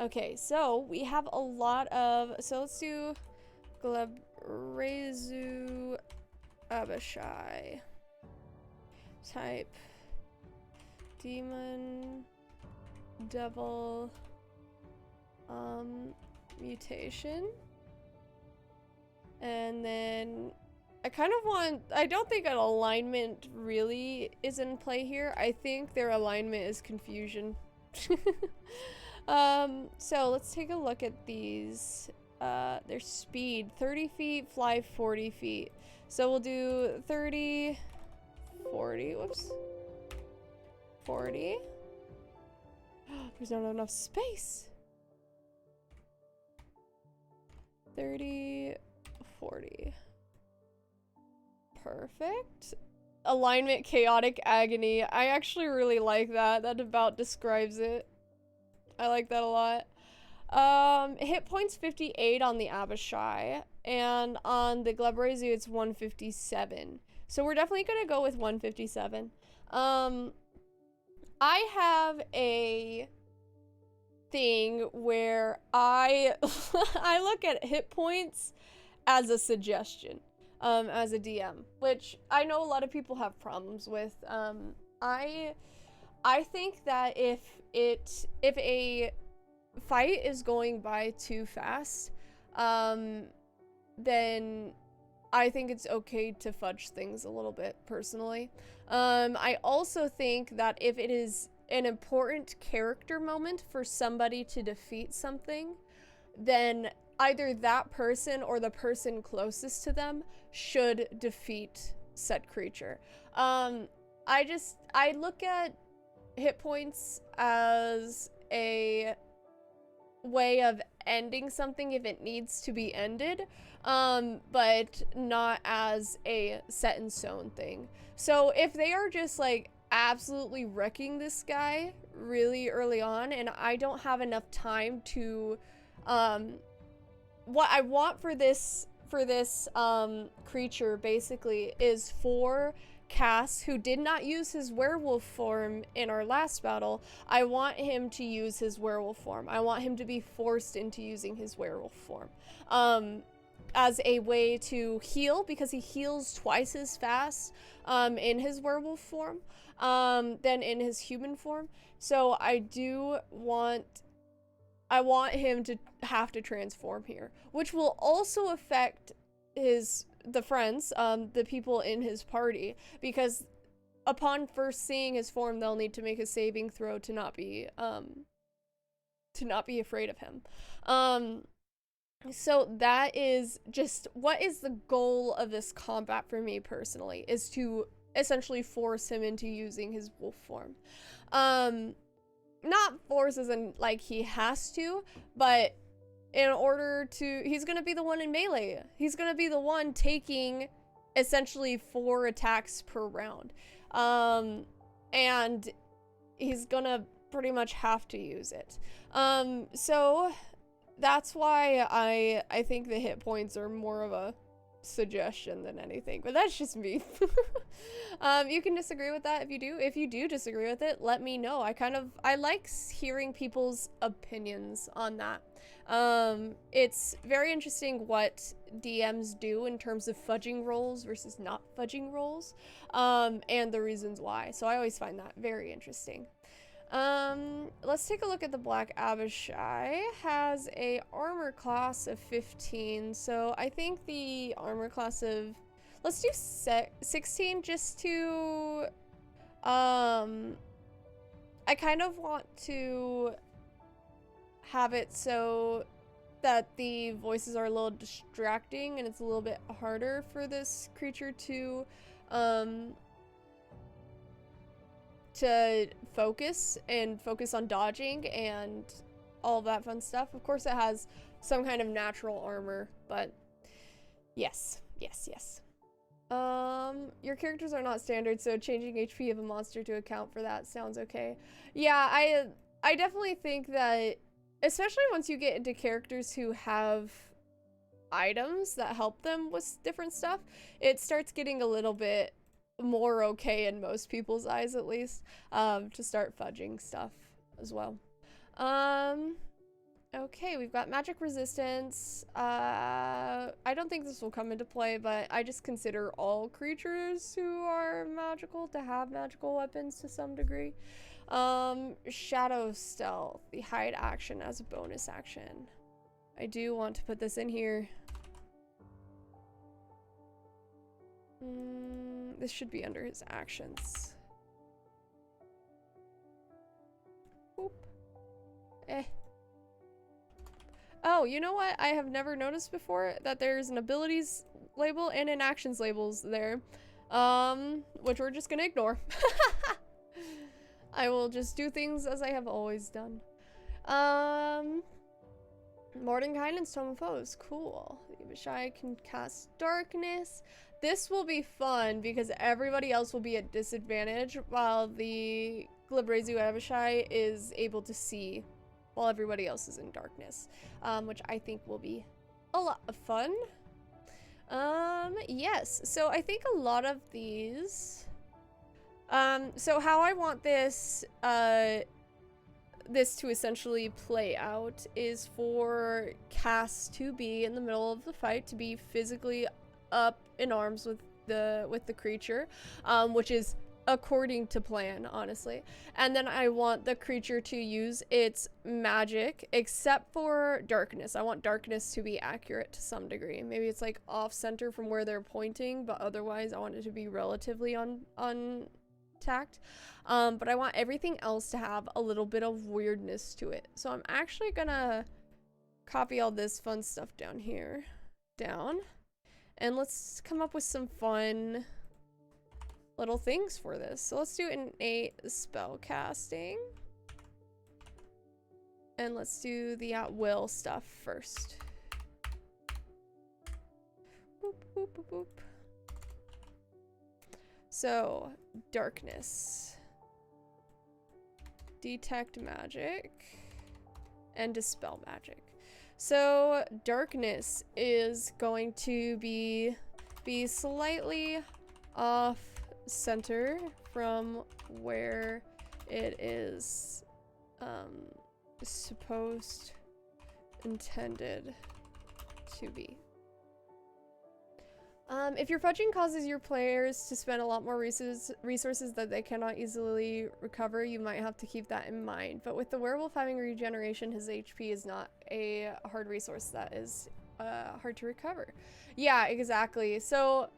Okay, so we have a lot of, so let's do Glebrezu Abishai. Type demon, devil, mutation. And then I kind of want, I don't think an alignment really is in play here. I think their alignment is confusion. So let's take a look at these. Their speed, 30 feet, fly 40 feet. So we'll do 30, 40, whoops. 40. There's not enough space. 30, 40. Perfect. Alignment, chaotic agony. I actually really like that. That about describes it. I like that a lot. Hit points 58 on the Abishai, and on the Glebrezu it's 157. So we're definitely gonna go with 157. I have a thing where I I look at hit points as a suggestion, as a DM, which I know a lot of people have problems with. I think that if a fight is going by too fast, then I think it's okay to fudge things a little bit, personally. I also think that if it is an important character moment for somebody to defeat something, then either that person or the person closest to them should defeat said creature. I look at hit points as a way of ending something if it needs to be ended, but not as a set in stone thing. So if they are just like absolutely wrecking this guy really early on and I don't have enough time to what I want for this creature basically is for Cass, who did not use his werewolf form in our last battle. I want him to use his werewolf form. I want him to be forced into using his werewolf form as a way to heal, because he heals twice as fast in his werewolf form than in his human form. So I do want I want him to have to transform here, which will also affect the friends, the people in his party, because upon first seeing his form, they'll need to make a saving throw to not be afraid of him. So that is just, what is the goal of this combat for me personally, is to essentially force him into using his wolf form. Not force as in like he has to, but in order to, he's gonna be the one in melee. He's gonna be the one taking essentially 4 attacks per round. And he's gonna pretty much have to use it. So that's why I think the hit points are more of a suggestion than anything, but that's just me. You can disagree with that if you do disagree with it, let me know. I like hearing people's opinions on that. It's very interesting what DMs do in terms of fudging rolls versus not fudging rolls, and the reasons why. So I always find that very interesting. Let's take a look at the Black Abishai. Has a armor class of 15, so I think the armor class of, let's do 16 just to, I kind of want to have it so that the voices are a little distracting and it's a little bit harder for this creature to focus on dodging and all that fun stuff. Of course it has some kind of natural armor, but yes. Your characters are not standard, so changing HP of a monster to account for that sounds okay. Yeah, I definitely think that, especially once you get into characters who have items that help them with different stuff, it starts getting a little bit more okay in most people's eyes, at least, to start fudging stuff as well. Okay, we've got magic resistance. I don't think this will come into play, but I just consider all creatures who are magical to have magical weapons to some degree. Shadow stealth, the hide action as a bonus action. I do want to put this in here. This should be under his actions. Boop. Oh, you know what? I have never noticed before that there's an abilities label and an actions labels there, which we're just gonna ignore. I will just do things as I have always done. Mordenkainen and Stone Foes, cool. The Abishai can cast darkness. This will be fun because everybody else will be at disadvantage while the Glibrezu Abishai is able to see while everybody else is in darkness, which I think will be a lot of fun. Yes, so I think a lot of these, so how I want this, this to essentially play out is for Cass to be in the middle of the fight, to be physically up in arms with the creature, which is according to plan, honestly. And then I want the creature to use its magic, except for darkness. I want darkness to be accurate to some degree. Maybe it's like off center from where they're pointing, but otherwise I want it to be relatively untacked. But I want everything else to have a little bit of weirdness to it. So I'm actually gonna copy all this fun stuff down here, and let's come up with some fun little things for this. So let's do innate spell casting. And let's do the at will stuff first. Boop, boop, boop, boop. So, darkness. Detect magic. And dispel magic. So, darkness is going to be slightly off center from where it is intended to be. If your fudging causes your players to spend a lot more resources that they cannot easily recover, you might have to keep that in mind. But with the werewolf having regeneration, his HP is not a hard resource that is hard to recover. Yeah, exactly. So,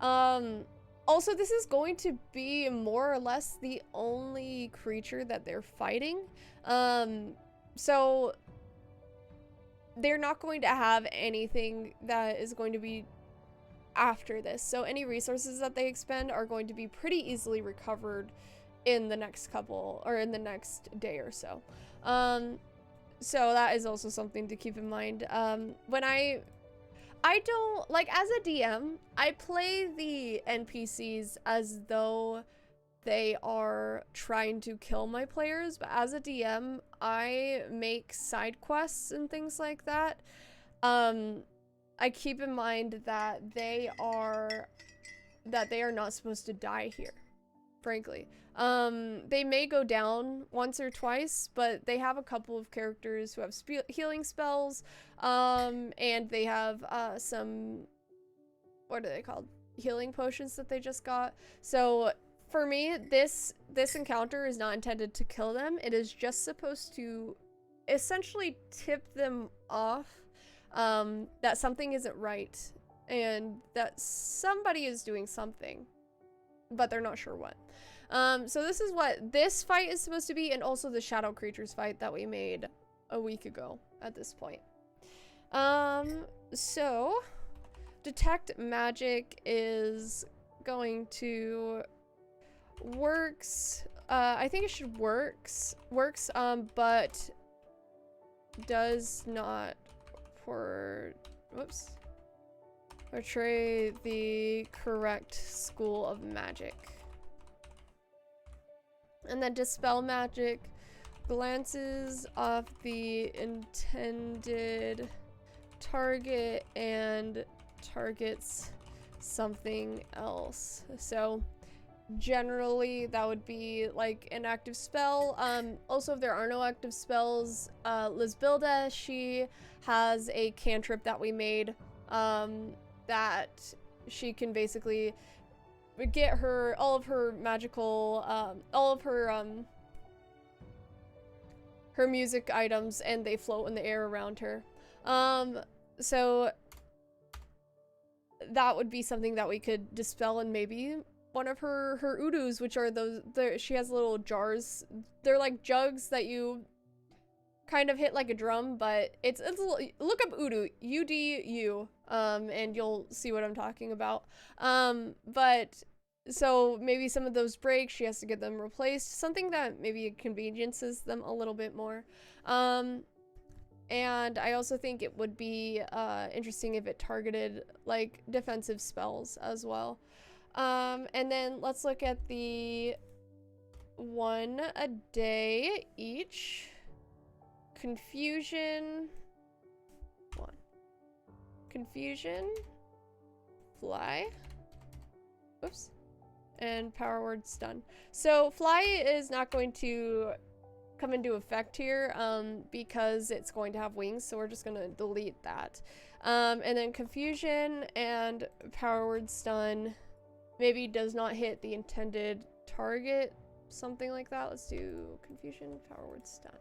also this is going to be more or less the only creature that they're fighting. So they're not going to have anything that is going to be after this, so any resources that they expend are going to be pretty easily recovered in the next couple, or in the next day or so. So that is also something to keep in mind. When I don't, like, as a DM, I play the NPCs as though they are trying to kill my players, but as a DM, I make side quests and things like that. I keep in mind that they are not supposed to die here, frankly. They may go down once or twice, but they have a couple of characters who have healing spells, and they have some, what are they called? Healing potions that they just got. So for me, this encounter is not intended to kill them. It is just supposed to essentially tip them off that something isn't right and that somebody is doing something, but they're not sure what. So this is what this fight is supposed to be, and also the shadow creatures fight that we made a week ago at this point. So detect magic is going to works. I think it should works, but does not portray the correct school of magic. And then dispel magic glances off the intended target and targets something else. So generally that would be like an active spell. Also, if there are no active spells, Lisbilda, she has a cantrip that we made that she can basically get her all of her magical her music items, and they float in the air around her. So that would be something that we could dispel, and maybe one of her udus, which are those, she has little jars. They're like jugs that you kind of hit like a drum, but it's look up udu, UDU, and you'll see what I'm talking about. But so maybe some of those break, she has to get them replaced, something that maybe conveniences them a little bit more. And I also think it would be interesting if it targeted like defensive spells as well. And then let's look at the 1 a day each. Confusion, 1. Confusion, fly, oops, and power word stun. So fly is not going to come into effect here because it's going to have wings, so we're just going to delete that. And then confusion and power word stun maybe does not hit the intended target, something like that. Let's do confusion, power word stun.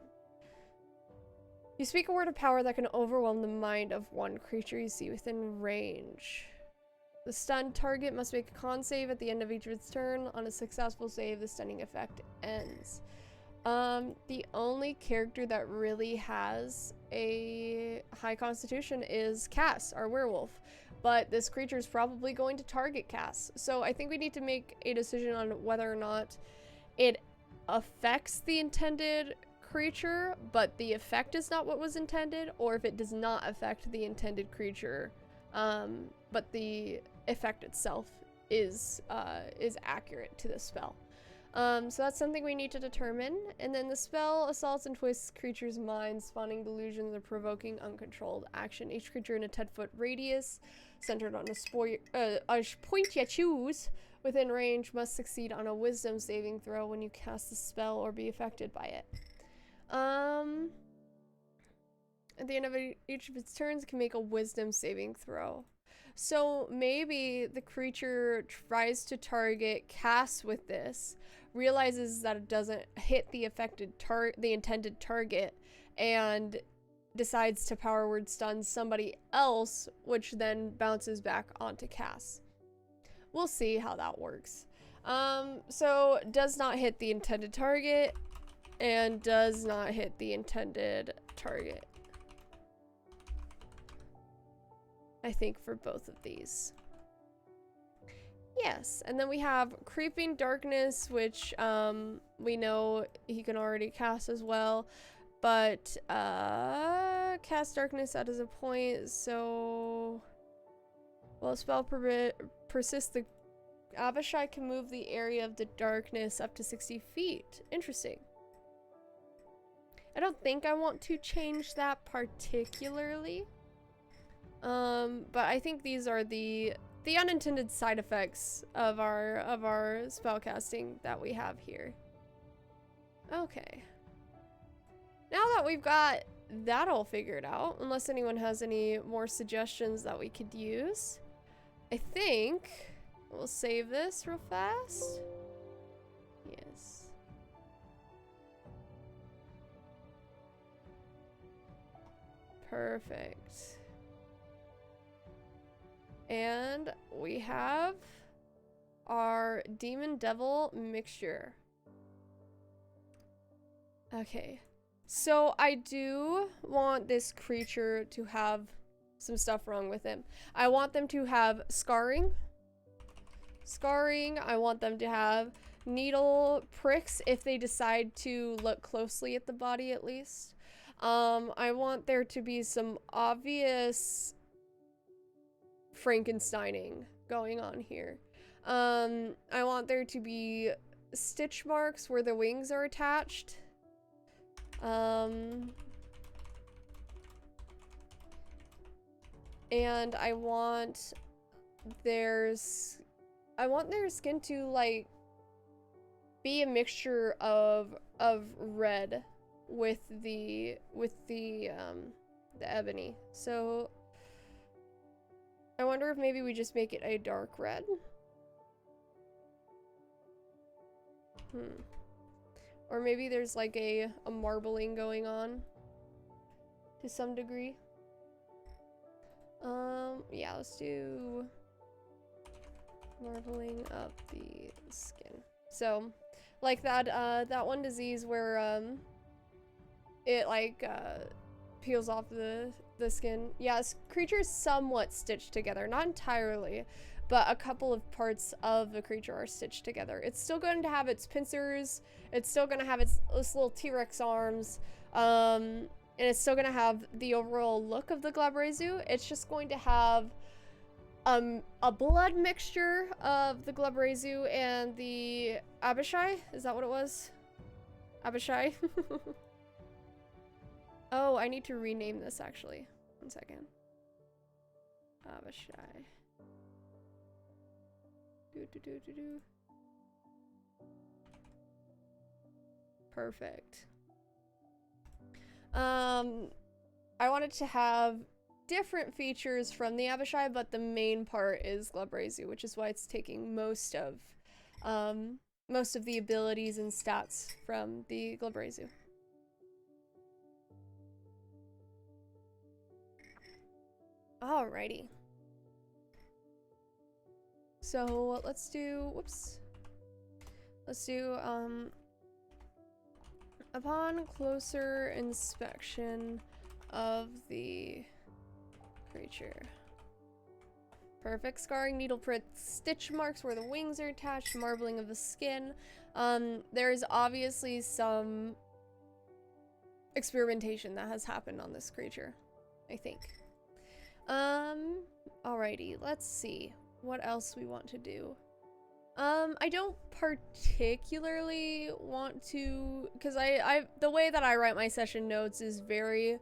You speak a word of power that can overwhelm the mind of one creature you see within range. The stunned target must make a con save at the end of each of its turn. On a successful save, the stunning effect ends. The only character that really has a high constitution is Cass, our werewolf. But this creature is probably going to target Cass. So I think we need to make a decision on whether or not it affects the intended creature, but the effect is not what was intended, or if it does not affect the intended creature, but the effect itself is accurate to the spell. So that's something we need to determine. And then the spell assaults and twists creatures' minds, spawning delusions or provoking uncontrolled action. Each creature in a 10-foot radius, centered on a point you choose within range, must succeed on a wisdom saving throw when you cast the spell or be affected by it. At the end of each of its turns, it can make a wisdom saving throw. So maybe the creature tries to target Cass with this, realizes that it doesn't hit the intended target, and decides to power word stun somebody else, which then bounces back onto Cass. We'll see how that works. So does not hit the intended target and does not hit the intended target. I think for both of these. Yes, and then we have Creeping Darkness, which we know he can already cast as well, but cast Darkness at a point, so while spell persists, the Abishai can move the area of the darkness up to 60 feet. Interesting. I don't think I want to change that particularly. But I think these are the unintended side effects of our spellcasting that we have here. Okay. Now that we've got that all figured out, unless anyone has any more suggestions that we could use, I think we'll save this real fast. Yes. Perfect. And we have our Demon Devil mixture. Okay. So I do want this creature to have some stuff wrong with him. I want them to have scarring. I want them to have needle pricks if they decide to look closely at the body at least. I want there to be some obvious Frankensteining going on here. I want there to be stitch marks where the wings are attached. And I want their skin to like be a mixture of red with the ebony. So I wonder if maybe we just make it a dark red. Or maybe there's like a marbling going on to some degree. Yeah, let's do marbling up the skin. So, like that one disease where it like peels off the skin. Yes, creatures somewhat stitched together, not entirely, but a couple of parts of the creature are stitched together. It's still going to have its pincers, it's still going to have its little T-Rex arms, and it's still going to have the overall look of the Glabrezu. It's just going to have a blood mixture of the Glabrezu and the Abishai. Is that what it was? Abishai? Oh, I need to rename this actually. 1 second. Abishai. Perfect. I wanted to have different features from the Abishai, but the main part is Glabrezu, which is why it's taking most of the abilities and stats from the Glabrezu. Alrighty. So let's do, upon closer inspection of the creature. Perfect. Scarring, needle print, stitch marks where the wings are attached, marbling of the skin. There's obviously some experimentation that has happened on this creature, I think. Alrighty, let's see what else we want to do. I don't particularly want to, because the way that I write my session notes is very,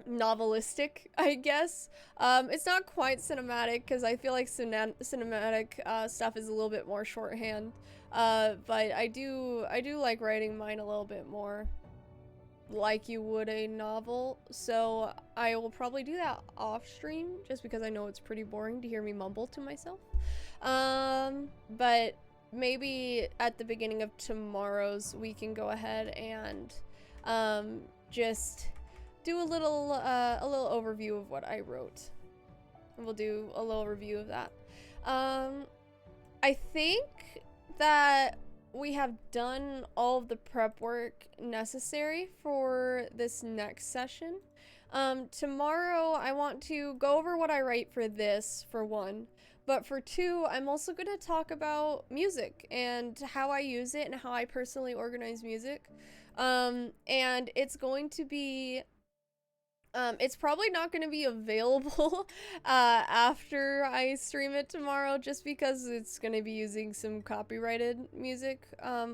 novelistic, I guess. It's not quite cinematic, because I feel like cinematic, stuff is a little bit more shorthand. But I do like writing mine a little bit more, like you would a novel. So I will probably do that off stream just because I know it's pretty boring to hear me mumble to myself. But maybe at the beginning of tomorrow's we can go ahead and just do a little overview of what I wrote. And we'll do a little review of that. I think that we have done all of the prep work necessary for this next session. Tomorrow I want to go over what I write for this, for one. But for two, I'm also going to talk about music and how I use it and how I personally organize music. And it's going to be... it's probably not going to be available after I stream it tomorrow, just because it's going to be using some copyrighted music,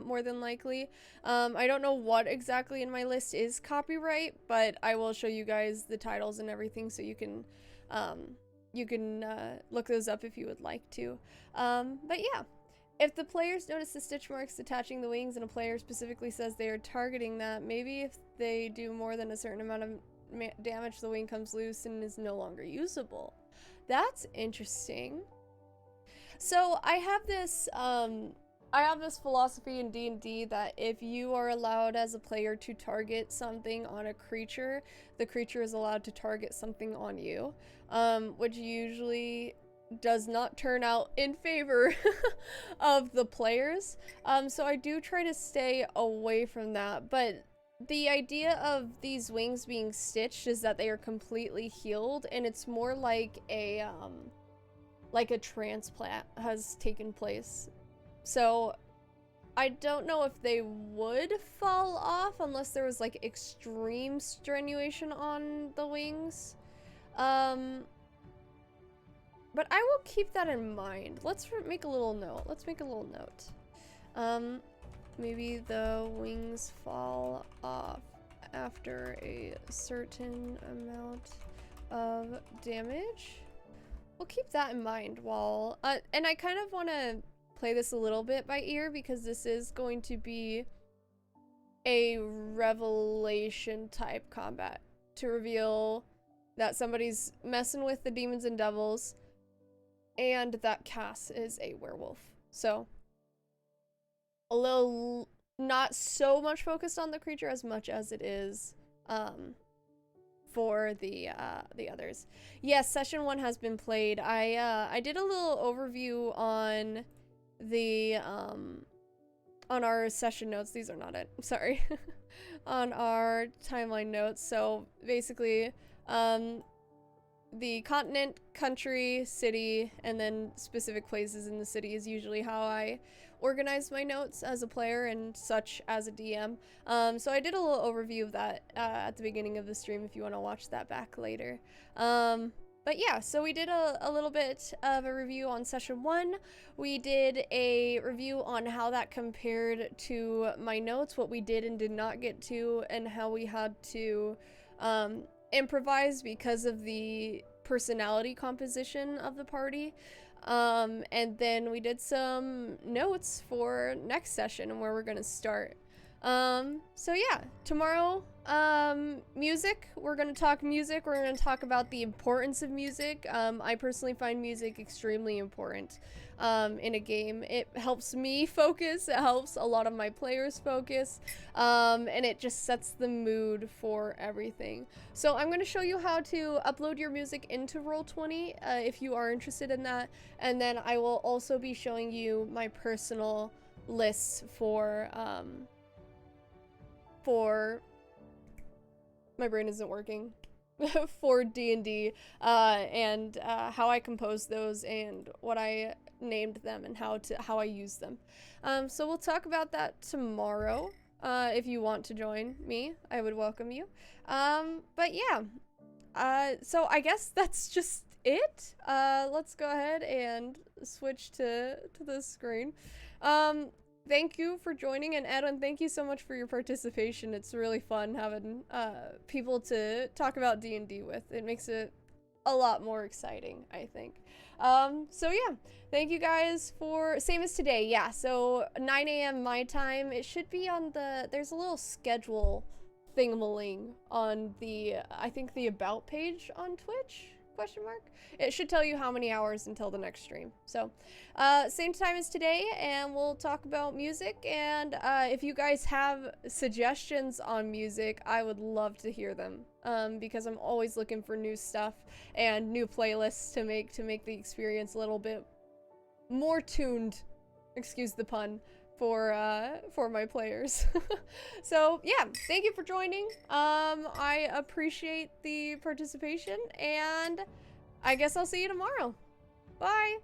more than likely. I don't know what exactly in my list is copyright, but I will show you guys the titles and everything so you can look those up if you would like to. But yeah. If the players notice the stitch marks attaching the wings and a player specifically says they are targeting that, maybe if they do more than a certain amount of damage, the wing comes loose and is no longer usable. That's interesting. So I have this philosophy in D&D that if you are allowed as a player to target something on a creature, the creature is allowed to target something on you, which usually does not turn out in favor of the players. So I do try to stay away from that, but the idea of these wings being stitched is that they are completely healed, and it's more like a transplant has taken place. So I don't know if they would fall off unless there was like extreme strenuation on the wings. But I will keep that in mind. Let's make a little note. Maybe the wings fall off after a certain amount of damage. We'll keep that in mind while... and I kind of want to play this a little bit by ear because this is going to be a revelation type combat to reveal that somebody's messing with the demons and devils and that Cass is a werewolf. So... a little not so much focused on the creature as much as it is for the others. Yes, session 1 has been played. I did a little overview on the on our session notes. These are not it. Sorry. On our timeline notes. So basically the continent, country, city, and then specific places in the city is usually how I organize my notes as a player and such as a DM. So I did a little overview of that at the beginning of the stream if you want to watch that back later. But yeah, so we did a little bit of a review on session 1. We did a review on how that compared to my notes, what we did and did not get to, and how we had to improvise because of the personality composition of the party. And then we did some notes for next session and where we're gonna start. So yeah, tomorrow, music. We're gonna talk music. We're gonna talk about the importance of music. I personally find music extremely important in a game. It helps me focus. It helps a lot of my players focus. And it just sets the mood for everything. So I'm gonna show you how to upload your music into Roll20 if you are interested in that. And then I will also be showing you my personal lists for my brain isn't working for D&D and how I composed those and what I named them and how I use them. So we'll talk about that tomorrow. If you want to join me, I would welcome you. But yeah, so I guess that's just it. Let's go ahead and switch to the screen. Thank you for joining, and Edwin, thank you so much for your participation. It's really fun having people to talk about D&D with. It makes it a lot more exciting, I think. So yeah, thank you guys for, same as today, yeah, so 9 a.m. my time. It should be on the, there's a little schedule thingamaling on the, I think the about page on Twitch, question mark. It should tell you how many hours until the next stream. So, same time as today, and we'll talk about music, and if you guys have suggestions on music, I would love to hear them, because I'm always looking for new stuff and new playlists to make the experience a little bit more tuned, excuse the pun, for my players. So yeah, thank you for joining. I appreciate the participation, and I guess I'll see you tomorrow. Bye.